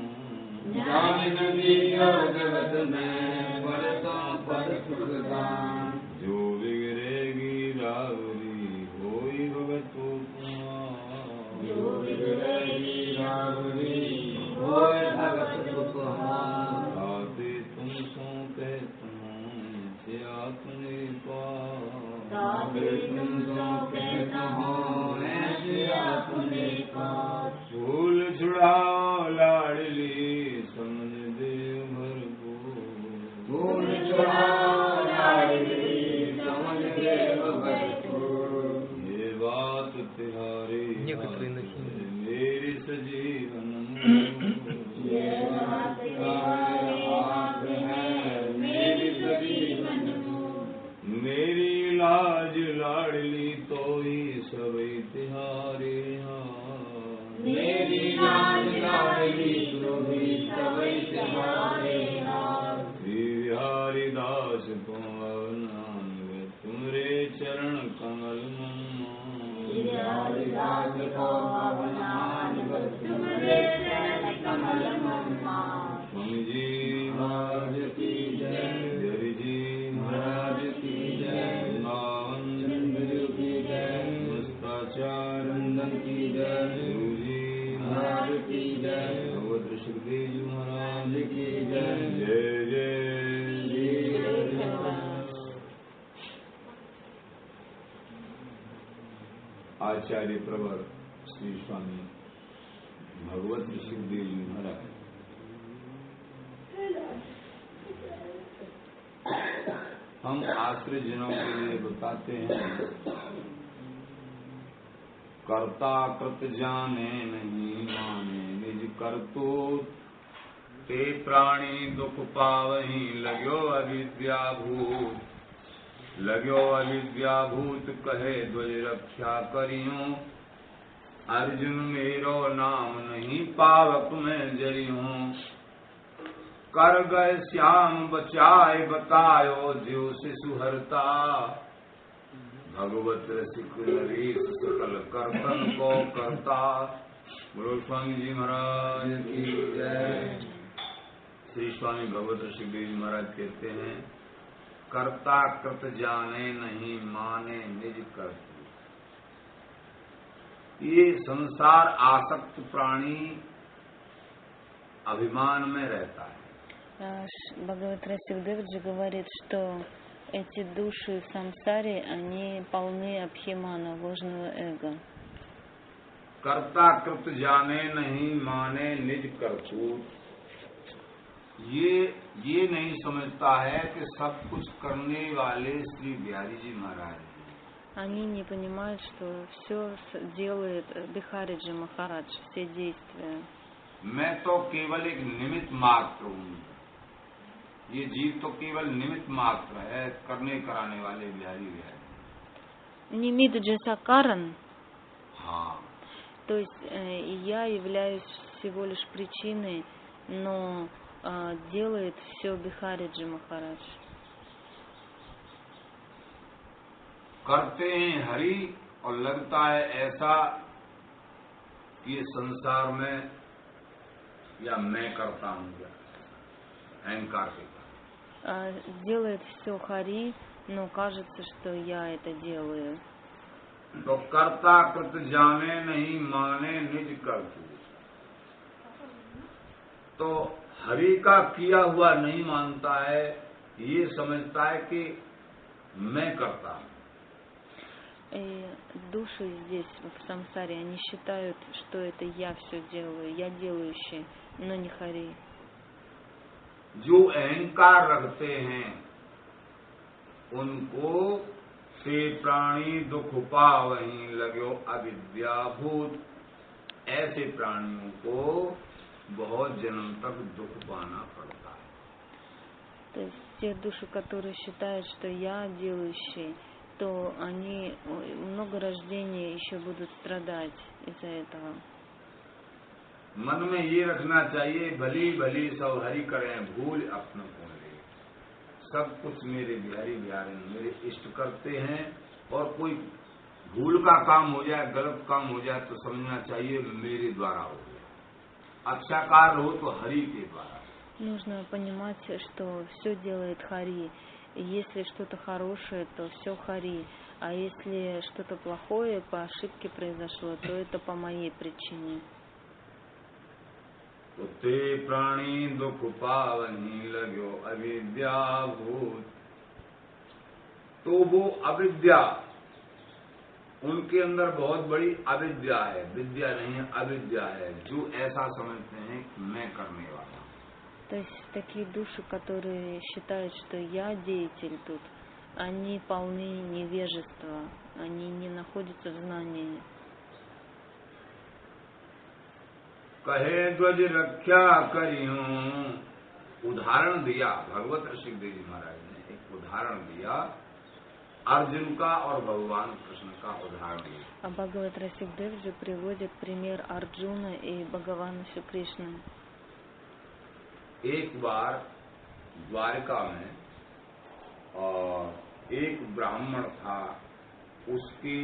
जान दी जो जगत में परसों पद सुखदान। जो बिगड़ेगी रावरी होई भगत उपमा। जो बिगड़ेगी रावरी होए भगत उपमा। आते तुम सो कहता से आपने पास। आते तुम सो कहता हो ऐसे आपने पास। फूल छुड़ाओ लाडली समझ दे भरपूर। फूल छुड़ाओ लाडली समझ दे भरपूर। ये बात तिहारी मेरी सजीवन ये बात तुम्हारे हाथ है मेरी सजीवन। मेरी लाज लाडली तो ही सभी तिहारे हाथ। मेरी लाज लाडली तो ही सभी तिहारे हाथ। श्री बिहारी दास को अवनान तुम्हारे चरण कमल मम्मा। बिहारी दास को अवनान तुम्हारे चरण कमल मम्मा। स्वामी जी महाराज की जय। हरि जी महाराज की जय। चंद्र की जय। मस्ताचार्य की जय। गुरु जी महाराज की जय। भगवत सुखदेव जी महाराज की जय। जय जय। आचार्य प्रवर श्री स्वामी भगवत सुखदेव जी महाराज हम आश्रित जनों के लिए बताते हैं। कर्ता कृत जाने नहीं माने निज करतूत, ते प्राणी दुख पावहीं लग्यो अविद्याभूत। लग्यो अविद्याभूत कहे ध्वज रक्षा करियूं, अर्जुन मेरो नाम नहीं पावक में जरियूं। कर गए श्याम बचाए बतायो ज्यो शिशु हरता, भगवत रसिक नरेश सकल कर्तन को करता। बोलो स्वामी जी महाराज की जय। श्री स्वामी भगवत रसिक देव जी महाराज कहते हैं, कर्ता कृत जाने नहीं माने निज कर्तव्य। ये संसार आसक्त प्राणी अभिमान में रहता है। Бхагават Расикдевджи говорит, что эти души в самсаре, они полны абхимана, ложного эго. कर्ता कृत जाने नहीं माने निज करतूत। ये नहीं समझता है कि सब कुछ करने वाले श्री बिहारी जी महाराज हैं। Они не понимают, что все делает Бихариджи Махарадж, все действия. मैं तो केवल एक निमित्त मात्र हूँ। ये जीव तो केवल निमित्त मात्र है, करने कराने वाले बिहारी बिहारी। Нимит Джасакаран. हाँ। То есть я являюсь всего лишь причиной, но делает все Бихариджи Махарадж. करते हैं हरि और लगता है ऐसा कि ये संसार में या मैं करता हूँ, अहंकार के कारण। Делает все Хари, но кажется, что я это делаю. तो कर्ता कृत जाने नहीं माने निज करतूत। तो हरि का किया हुआ नहीं मानता है, ये समझता है कि मैं करता हूँ। И души здесь, в самсаре, они считают, что это я все делаю, я делающий, но не Хари. जो अहंकार रखते हैं उनको से प्राणी दुख पावहीं लग्यो अविद्याभूत। ऐसे प्राणियों को बहुत जन्म तक दुख पाना पड़ता है। То есть те души, которые считают, что я делающий, то они много рождений еще будут страдать из-за этого. मन में ये रखना चाहिए, भली भली सब हरि करें भूल अपनों को ले। सब कुछ मेरे बिहारी बिहारी मेरे इष्ट करते हैं, और कोई भूल का काम हो जाए, गलत काम हो जाए तो समझना चाहिए मेरे द्वारा हो गया। अच्छा कार्य हो तो हरि के द्वारा। Нужно понимать, что все делает Хари. И если что-то хорошее, то все Хари. А если что-то плохое по ошибке произошло, то это по моей причине. ते प्राणी दुख पावहीं लग्यो अविद्याभूत। तो वो अविद्या, उनके अंदर बहुत बड़ी अविद्या है, विद्या नहीं है, अविद्या है, जो ऐसा समझते हैं कि मैं करने वाला। То есть такие души, которые считают, что я деятель тут, они полны невежества, они не находятся в знании. कहे ध्वज रक्षा करियूं। उदाहरण दिया भगवत ऋषिक देव जी महाराज ने, एक उदाहरण दिया अर्जुन का और भगवान कृष्ण का उदाहरण दिया। А Бхагават Расикдевджи приводит пример Арджуна и Бхагавана Шри Кришны. एक बार द्वारका में और एक ब्राह्मण था, उसके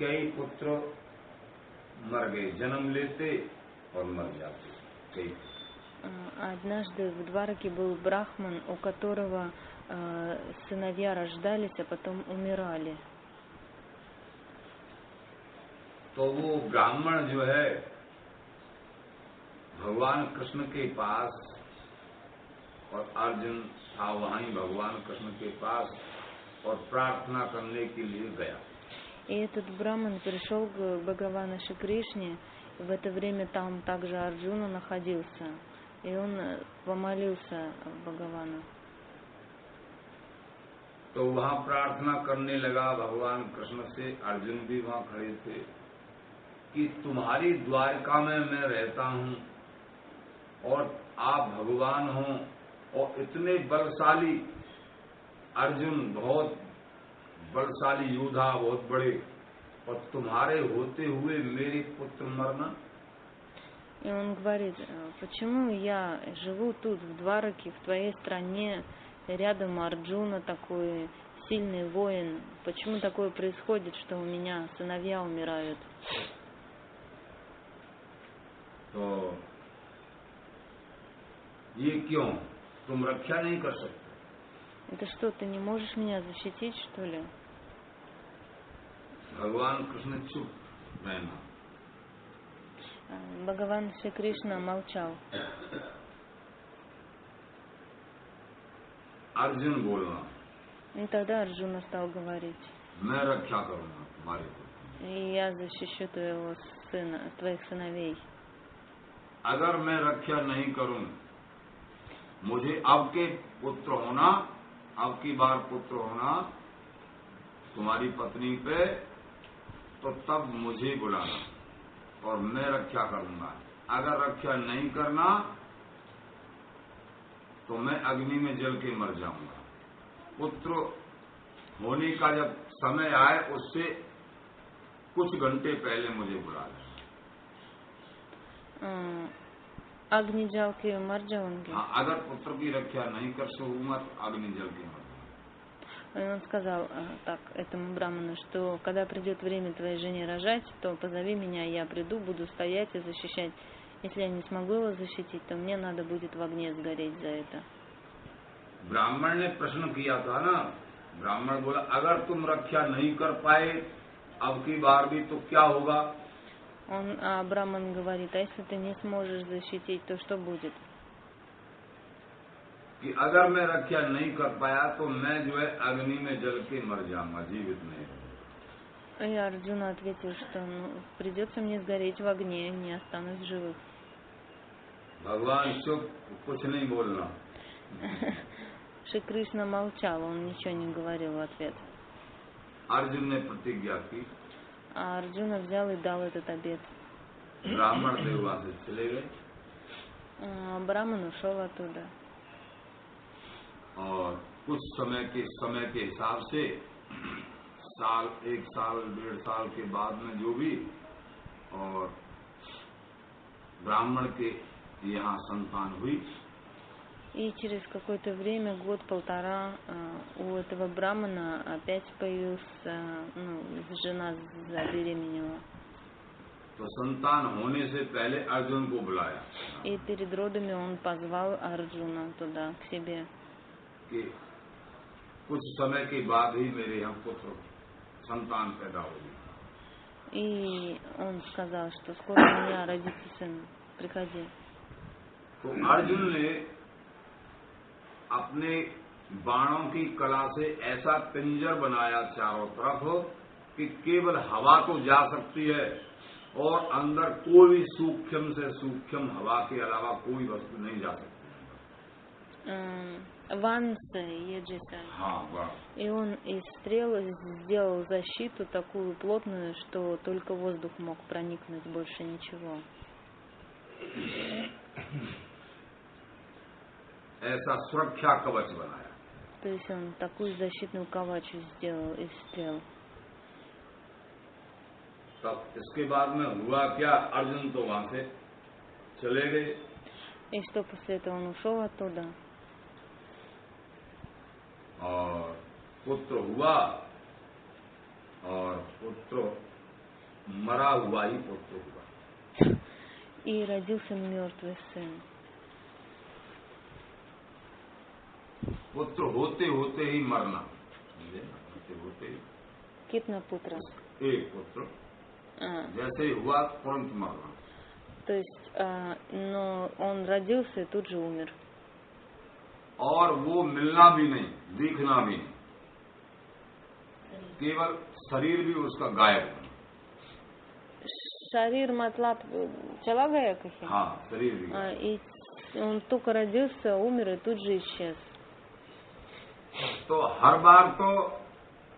कई पुत्र मर गए, जन्म लेते और मर जाते कई। Однажды в Двараке был брахман, у которого сыновья рождались, а потом умирали. तो वो ब्राह्मण जो है भगवान कृष्ण के पास, और अर्जुन था वहीं भगवान कृष्ण के पास, और प्रार्थना करने के लिए गया। И этот браман пришел к Бхагавану Шри Кришне. В это время там также Арджуна находился, и он помолился Бхагавану. तो वहां प्रार्थना करने लगा भगवान कृष्ण से, अर्जुन भी वहां खड़े थे, कि तुम्हारी द्वारका में मैं रहता हूं और आप भगवान हो और इतने बलशाली अर्जुन, बहुत बलशाली योद्धा, बहुत बड़े, और तुम्हारे होते हुए मेरे पुत्र मरना। И он говорит, почему я живу тут, в Двараке, в твоей стране, рядом Арджуна такой сильный воин, почему такое происходит, что у меня сыновья умирают? तो ये क्यों? तुम रक्षा नहीं कर सकते? Это что, ты не можешь меня защитить, что ли? भगवान कृष्ण चुप रहना। Бхагаван Шри Кришна молчал. अर्जुन बोलना, И тогда Арджуна стал говорить, मैं रक्षा करूंगा तुम्हारे पुत्र, и я защищу твоих сыновей. अगर मैं रक्षा नहीं करूं, मुझे अब के पुत्र होना, अब की बार पुत्र होना तुम्हारी पत्नी पे, तो तब मुझे बुलाना और मैं रक्षा करूंगा। अगर रक्षा नहीं करना तो मैं अग्नि में जल के मर जाऊंगा। पुत्र होने का जब समय आए उससे कुछ घंटे पहले मुझे बुला लेना। अग्नि जल के मर जाऊंगे। हाँ, अगर पुत्र की रक्षा नहीं कर सकूंगा तो अग्नि जल के मर जाऊंगा। И он сказал так этому браману, что когда придет время твоей жене рожать, то позови меня, я приду, буду стоять и защищать. Если я не смогу его защитить, то мне надо будет в огне сгореть за это. ब्राह्मण ने प्रश्न किया था ना, ब्राह्मण बोला अगर तुम रक्षा नहीं कर पाए अब की बार भी तो क्या होगा? Браман говорит, а если ты не сможешь защитить, то что будет? कि अगर मैं रक्षा नहीं कर पाया तो मैं जो है अग्नि में जल के मर जाऊंगा, जीवित नहीं। И Арджуна ответил, что придется мне сгореть в огне, не останусь живых. भगवान चुप, कुछ नहीं बोलना। Шри Кришна молчал, он ничего не говорил в ответ. अर्जुन ने प्रतिज्ञा की, А Арджуна взял и дал этот обет. ब्राह्मण देव वहां से चले गए। Браман ушел оттуда. और कुछ समय के हिसाब से साल, 1 साल, 1.5 साल के बाद में जो भी, और ब्राह्मण के यहाँ संतान हुई। И через какое-то время, год-полтора, у этого брамана опять появился, жена забеременела. तो संतान होने से पहले अर्जुन को बुलाया। И перед родами он позвал Арджуна туда, к себе. कि कुछ समय के बाद ही मेरे यहाँ पुत्र संतान पैदा होगी। И он сказал, что скоро у меня родится сын, приходи. तो अर्जुन ने अपने बाणों की कला से ऐसा पिंजर बनाया चारों तरफ कि केवल हवा तो जा सकती है और अंदर कोई भी सूक्ष्म से सूक्ष्म हवा के अलावा कोई वस्तु नहीं जा सकती। Ванса Еджиса. हाँ, И он из стрел сделал защиту такую плотную, что только воздух мог проникнуть, больше ничего. ऐसा सुरक्षा कवच बनाया। То есть он такую защитную кавачу сделал из стрел. तब इसके बाद में हुआ क्या? अर्जुन तो वहां से चले गए। И что после этого он ушел оттуда? और पुत्र हुआ, और पुत्र मरा हुआ ही पुत्र हुआ। И родился мертвый сын. पुत्र होते होते ही मरना, होते ही Китна путра. एक पुत्र जैसे ही हुआ तुरंत मरना। То есть, но он родился и тут же умер. और वो मिलना भी नहीं, दिखना भी नहीं, केवल शरीर भी उसका गायब। Шарир Матлаб чала гая кахи? हाँ, शरीर भी। И он только родился, умер и тут же исчез. तो हर बार तो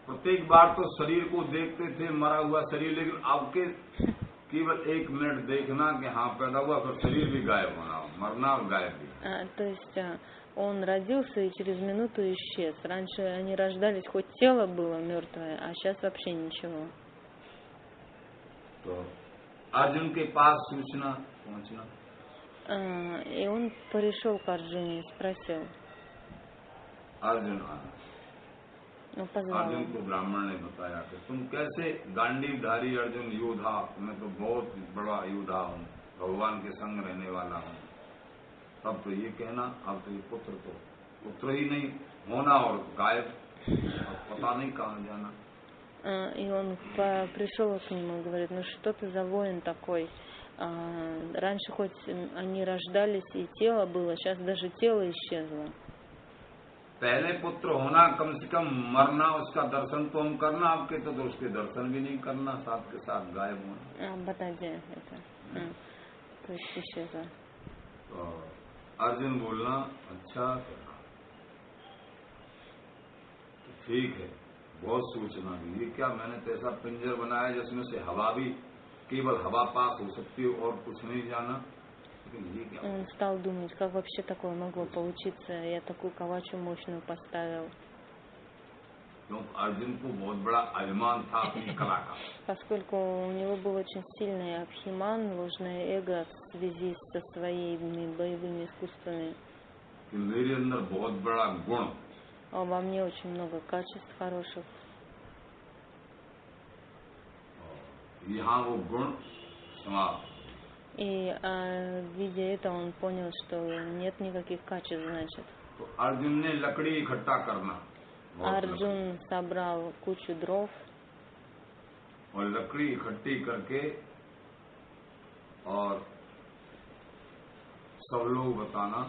प्रत्येक बार तो शरीर को देखते थे मरा हुआ शरीर, लेकिन अब के केवल 1 मिनट देखना कि हाँ पैदा हुआ, फिर शरीर भी गायब होना, मरना और गायब भी. То есть он родился и через минуту исчез. Раньше они рождались, хоть тело было мертвое, а сейчас вообще ничего. तो अर्जुन के पास सूचना पहुंचना. И он пришел к Арджуне и спросил. अर्जुन आना. अर्जुन को ब्राह्मण ने बताया कि तुम कैसे गांडीवधारी अर्जुन योद्धा, मैं तो बहुत बड़ा योद्धा हूँ, भगवान के संग रहने वाला हूँ. तब तो ये कहना, अब तो ये पुत्र ही नहीं होना और गायब, पता नहीं कहाँ जाना. И он пришел к нему и говорит, ну что ты за воин такой? Раньше хоть они рождались и тело было, сейчас даже тело исчезло. पहले पुत्र होना, कम से कम मरना, उसका दर्शन तो हम करना, आपके तो उसके दर्शन भी नहीं करना, साथ के साथ गायब होना. बता दे это. То есть исчезло. तो अर्जुन बोलना, अच्छा ठीक है, बहुत सूचना दी. ये क्या, मैंने तो ऐसा पिंजर बनाया जिसमें से हवा भी, केवल हवा पास हो सकती है और कुछ नहीं जाना. Он стал думать, как вообще такое могло получиться. Я такую ковачу мощную поставил. अर्जुन को बहुत बड़ा अभिमान था अपनी कला का. Поскольку у него был очень сильный абхиман, ложное эго в связи со своими боевыми искусствами. मेरे अंदर बहुत बड़ा गुण. Во мне очень много качеств хороших. यहाँ वो गुण समाप्त. И видя это, он понял, что нет никаких качеств, значит. तो अर्जुन ने लकड़ी इकट्ठा करना. Арджун собрал кучу дров. और लकड़ी इकट्ठी करके और सब लोग बताना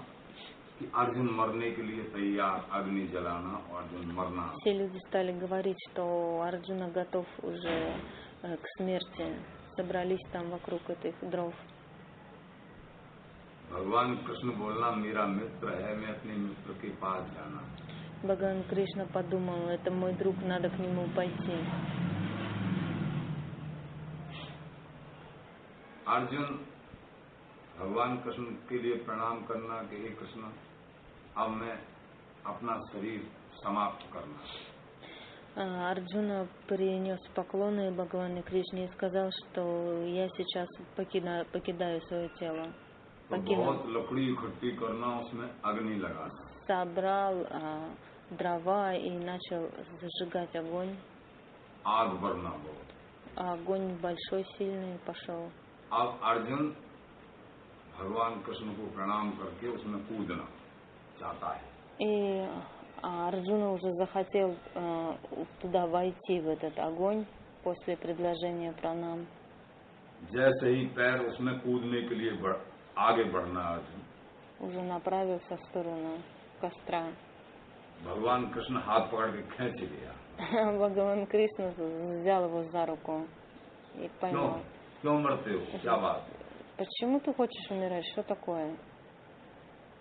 कि अर्जुन मरने के लिए तैयार, अग्नि जलाना और अर्जुन मरना. Все люди стали говорить, что Арджуна готов уже к смерти. Собрались там вокруг этих дров. भगवान कृष्ण बोलना, मेरा मित्र है, मैं अपने मित्र के पास जाना. Бхагаван Кришна подумал, это мой друг, надо к нему пойти. अर्जुन भगवान कृष्ण के लिए प्रणाम करना कि हे कृष्ण, अब मैं अपना शरीर समाप्त करना. Арджуна принес поклоны Бхагавану Кришне и сказал, что я сейчас покидаю свое тело. बहुत लकड़ी इकट्ठी करना, उसमें अग्नि लगाना. Собрал дрова и начал зажигать огонь. आग बढ़ना बहुत. Огонь большой, сильный пошел. अब अर्जुन भगवान कृष्ण को प्रणाम करके उसमें कूदना चाहता है. И Арджуна уже захотел туда войти, в этот огонь, после предложения пранам. जैसे ही पैर उसमें कूदने के लिए आगे बढ़ना, अर्जुन Уже направился в сторону костра. भगवान कृष्ण हाथ पकड़ के खींच लिया. Бхагаван Кришна взял его за руку и поймал. क्यों मरते हो, क्या बात? Почему ты хочешь умирать? Что такое?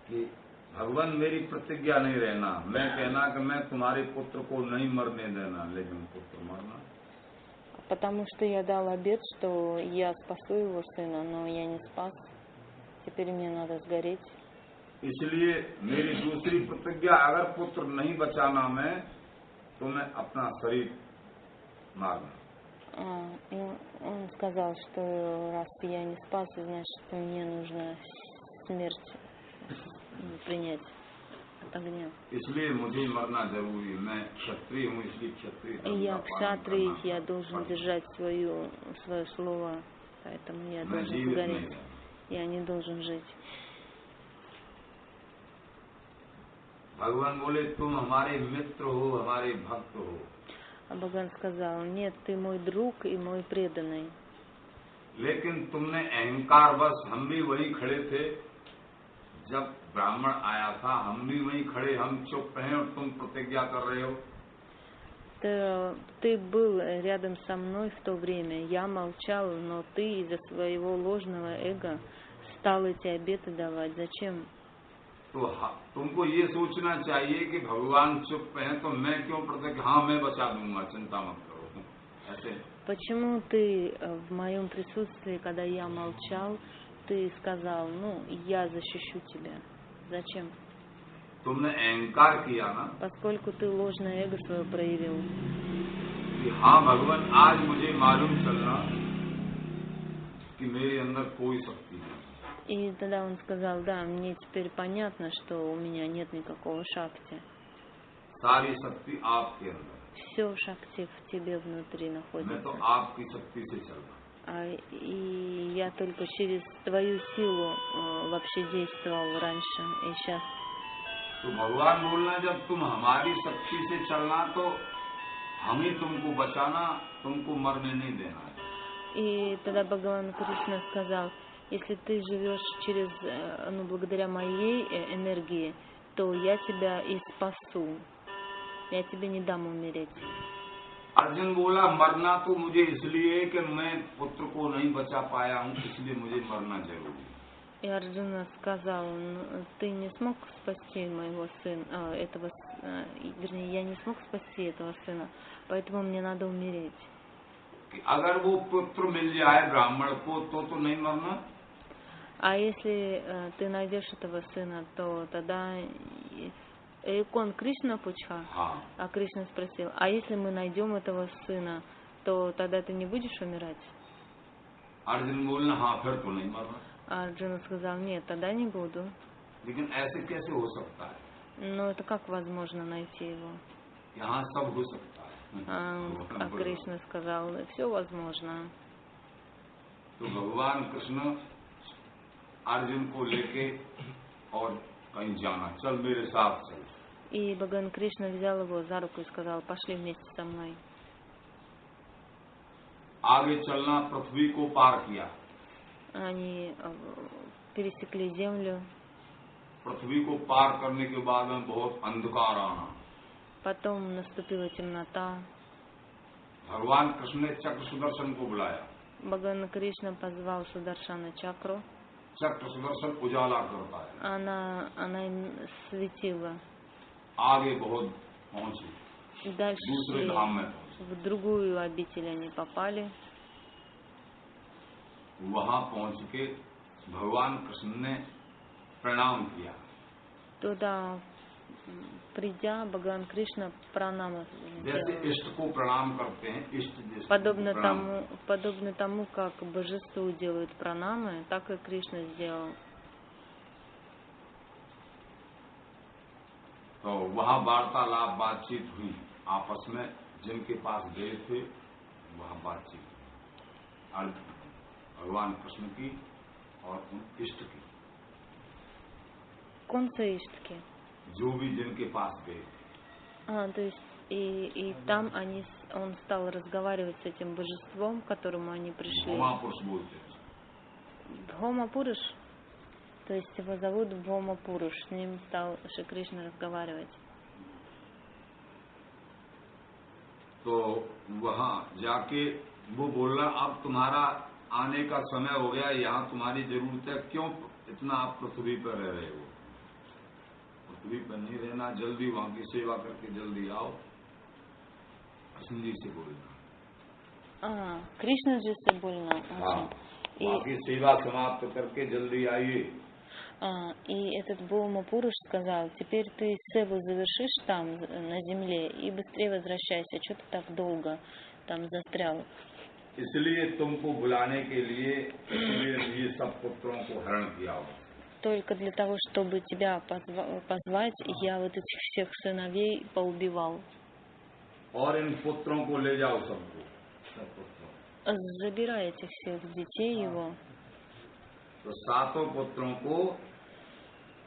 कि भगवान मेरी प्रतिज्ञा नहीं रहना, मैं कहना कि मैं तुम्हारे पुत्र को नहीं मरने देना, लेकिन पुत्र मरना. Потому что я дал обет, что я спасу его сына, но я не спас. Теперь мне надо сгореть. इसलिए मेरी दूसरी प्रतिज्ञा, अगर पुत्र नहीं बचाना मैं, तो मैं अपना शरीर मारना. Он сказал, что раз я не спас, значит, мне нужно смерть принять от огня. इसलिए मुझे मरना जरूरी, मैं क्षत्रिय हूँ, इसलिए क्षत्रिय. Я кшатрий, я должен держать свое слово, поэтому я должен сгореть. Я не должен жить. भगवान बोले, तुम हमारे मित्र हो, हमारे भक्त हो. А Бхагаван сказал, нет, ты мой друг и мой преданный. लेकिन तुमने अहंकार बस, हम भी वही खड़े थे जब ब्राह्मण आया था, हम भी वही खड़े, हम चुप हैं और तुम प्रतिज्ञा कर रहे हो. Ты был рядом со мной в то время, я молчал, но ты из-за своего ложного эго стал эти обеты давать. Зачем? तो तुमको ये सोचना चाहिए कि भगवान चुप हैं तो मैं क्यों प्रत्येक हाँ मैं बचा दूंगा, चिंता मत करो, ऐसे। Почему ты в моем присутствии, когда я молчал, ты сказал, ну, я защищу тебя? Зачем? तुमने अहंकार किया ना, Поскольку ты ложное эго свое проявил. कि हाँ भगवान आज मुझे मालूम चलना कि मेरे अंदर कोई शक्ति नहीं। И тогда он сказал, да, мне теперь понятно, что у меня нет никакого шакти. सारी शक्ति आपके अंदर। Все шакти в тебе внутри находится. मैं तो आपकी शक्ति से चल रहा। И я только через твою силу вообще действовал раньше и сейчас. तो भगवान बोलना जब तुम हमारी शक्ति से चलना तो हम ही तुमको बचाना, तुमको मरने नहीं देना है। И тогда Бхагаван Кришна сказал, если ты живешь через, ну, благодаря моей энергии, то я тебя и спасу. Я тебе не дам умереть. अर्जुन बोला मरना तो मुझे इसलिए कि मैं पुत्र को नहीं बचा पाया हूँ, इसलिए मुझे मरना जरूरी है। И Арджуна сказал, ты не смог спасти моего сына, вернее, я не смог спасти этого сына, поэтому мне надо умереть. अगर वो पुत्र मिल जाए ब्राह्मण को तो नहीं मरना? А если ты найдешь этого сына, то тогда Кон Кришна Пучха? А Кришна спросил, а если мы найдем этого сына, то тогда ты не будешь умирать? अर्जुन बोलना हाँ फिर तो नहीं मरना। А Арджуна сказал, нет, тогда не буду. लेकिन ऐसे कैसे हो सकता है? Но это как возможно найти его? यहाँ सब हो सकता है। А Кришна сказал, все возможно. तो भगवान कृष्ण अर्जुन को लेके और कहीं जाना, चल मेरे साथ चल। И Бхагаван Кришна взял его за руку и сказал, пошли вместе со мной. आगे चलना, पृथ्वी को पार किया। Они пересекли землю. पृथ्वी को पार करने के बाद में बहुत अंधकार आना। Потом наступила темнота. भगवान कृष्ण ने चक्र सुदर्शन को बुलाया। Бхагаван Кришна позвал Сударшана чакру. चक्र सुदर्शन उजाला करता है। Она им светила. आगे बहुत पहुंची। И дальше दूसरे धाम में पहुंची। в другую обитель они попали. वहां पहुंच के भगवान कृष्ण ने प्रणाम किया। Туда придя, Бхагаван Кришна пранама जैसे сделал. इष्ट को प्रणाम करते हैं, इष्ट जैसे Подобно тому, как божеству делают пранамы, так и Кришна сделал. तो वहाँ वार्तालाप बातचीत हुई आपस में, जिनके पास गए थे वहाँ बातचीत भगवान कृष्ण की और उन इष्ट की। कौन से इष्ट के? जो भी जिनके पास गए थे। То есть и там он стал разговаривать с этим божеством, к которому они пришли. Бхома-пуруш बोलते हैं। Бхома-пуруш? То есть его зовут Бхома-пуруш. С ним стал Шри Кришна разговаривать. तो वहाँ जाके वो बोला अब तुम्हारा आने का समय हो गया, यहाँ तुम्हारी जरूरत है, क्यों इतना आप पृथ्वी पर रह रहे हो? पृथ्वी पर नहीं रहना, जल्दी वहाँ की सेवा करके जल्दी आओ। कृष्ण जी से बोलना। कृष्ण जी से बोलना। हाँ, वहाँ की सेवा समाप्त करके जल्दी आइए। И этот Бхома-пуруш сказал, теперь ты севу завершишь там, на земле, и быстрее возвращайся, что ты так долго там застрял. इसलिए तुमको बुलाने के लिए ये सब पुत्रों को हरण किया हो। Только для того, чтобы тебя позвать, я вот этих всех сыновей поубивал. और इन पुत्रों को ले जाओ सबको, सब पुत्रों। Забирай этих всех детей его. तो सातों पुत्रों को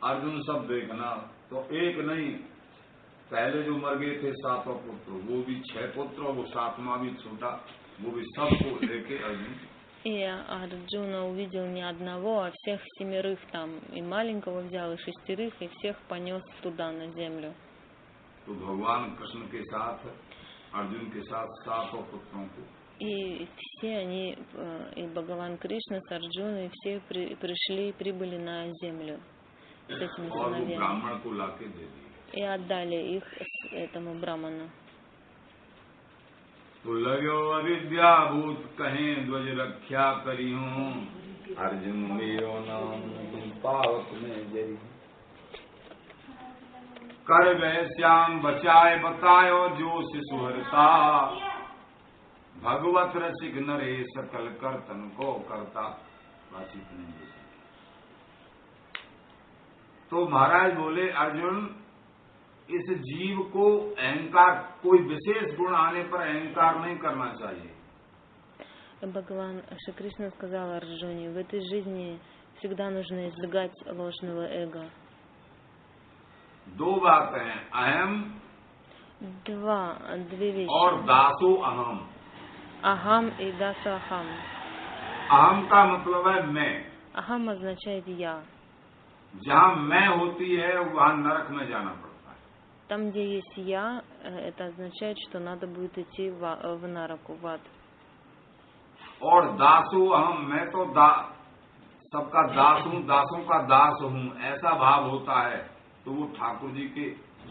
अर्जुन सब देखना, तो एक नहीं, पहले जो मर गए थे सातों पुत्र, वो भी 6 पुत्र, वो 7वां भी छोटा, वो भी सबको लेके अर्जुन। И Арджуна увидел не одного, а всех 7 там. И маленького взял, и 6, и всех понес туда, на землю. तो भगवान कृष्ण के साथ, अर्जुन के साथ सातों पुत्रों को। И все они, и Бхагаван Кришна с Арджуной, все прибыли на землю. с этими और वो сыновьями ब्राह्मण को लाके दे दिए। и отдали их этому ब्राह्मणу. तो लग्यो अविद्या भूत कहें ध्वज रक्षा करी हूँ, अर्जुन मेरो नाम पावक में जरी। कर गए श्याम बचाए बतायो जो शिशुहरता, भगवत रसिक नरेश सकल कर्तन को करता। बस इतने ही। तो महाराज बोले अर्जुन, इस जीव को अहंकार, कोई विशेष गुण आने पर अहंकार नहीं करना चाहिए। Бхагаван Шри Кришна сказал Арджуне, в этой жизни всегда нужно избегать ложного эго. दो बातें हैं, अहम Две вещи. और दासो अहम। Ахам и дасахам. अहम का मतलब है मैं। Ахам означает я. जहाँ मैं होती है वहाँ नरक में जाना पड़ता है। Там, где есть я, это означает, что надо будет идти в нараку, в ад. और दासो अहम, मैं तो सबका दास हूँ, दासों का दास हूँ, ऐसा भाव होता है तो वो ठाकुर जी के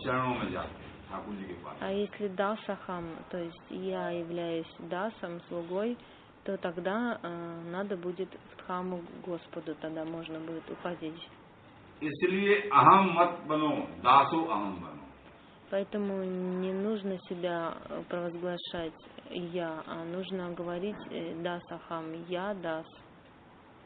चरणों में जाते हैं, ठाकुर जी के पास। А если дасахам, то есть я являюсь дасом, слугой, то тогда надо будет в дхаму Господу, тогда можно будет уходить. इसलिए अहम मत बनो, दासो अहम बनो। Поэтому не нужно себя провозглашать я, а нужно говорить дасахам, я дас.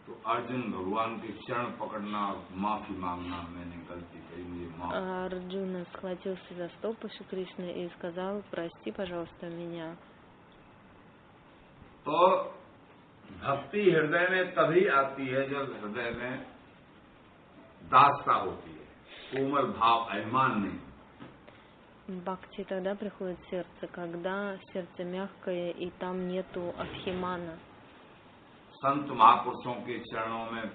तो अर्जुन भगवान के चरण पकड़ना और माफी मांगना, मैंने गलती करी, मुझे माफ। Арджуна схватился за стопы Шри Кришны и сказал, прости, пожалуйста, меня. तो भक्ति हृदय में तभी आती है जब हृदय में दासता होती है, कोमल भाव, अभिमान नहीं। Бхакти тогда приходит в сердце, когда сердце мягкое и там нету абхимана. संत महापुरुषों के चरणों में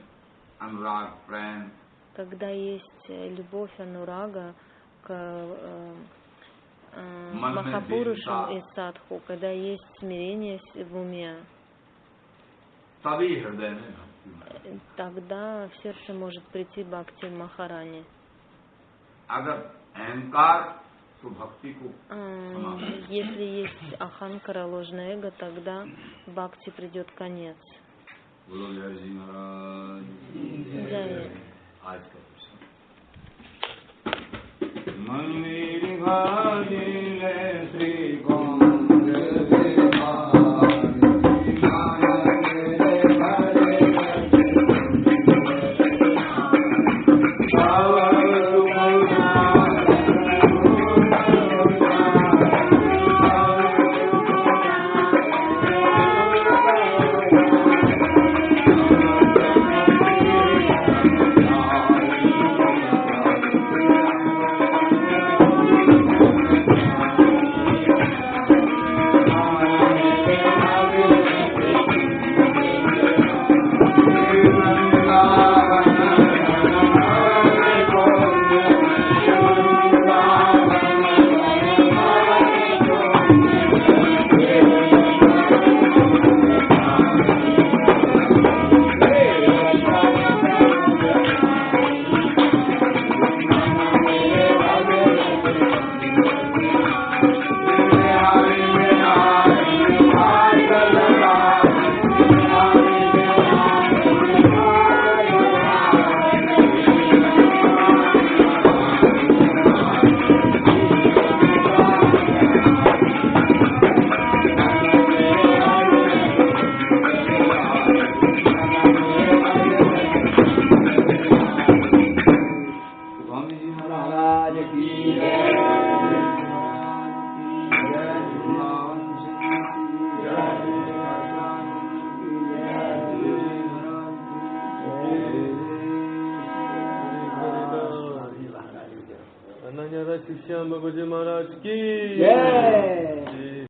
अनुराग, प्रेम, Когда есть любовь, анурага к Махапурушам и Садху, когда есть смирение в уме, तभी हृदय में भक्ति, тогда в сердце может прийти Бхакти Махарани. अगर अहंकार तो भक्ति को समाप्त। Если есть аханкара, ложное эго, тогда Бхакти придет конец. बोलो जय जी महाराज। Jai. आज का प्रश्न मंदिर भाजिले श्री शिष्या बाबूजी महाराज की जय।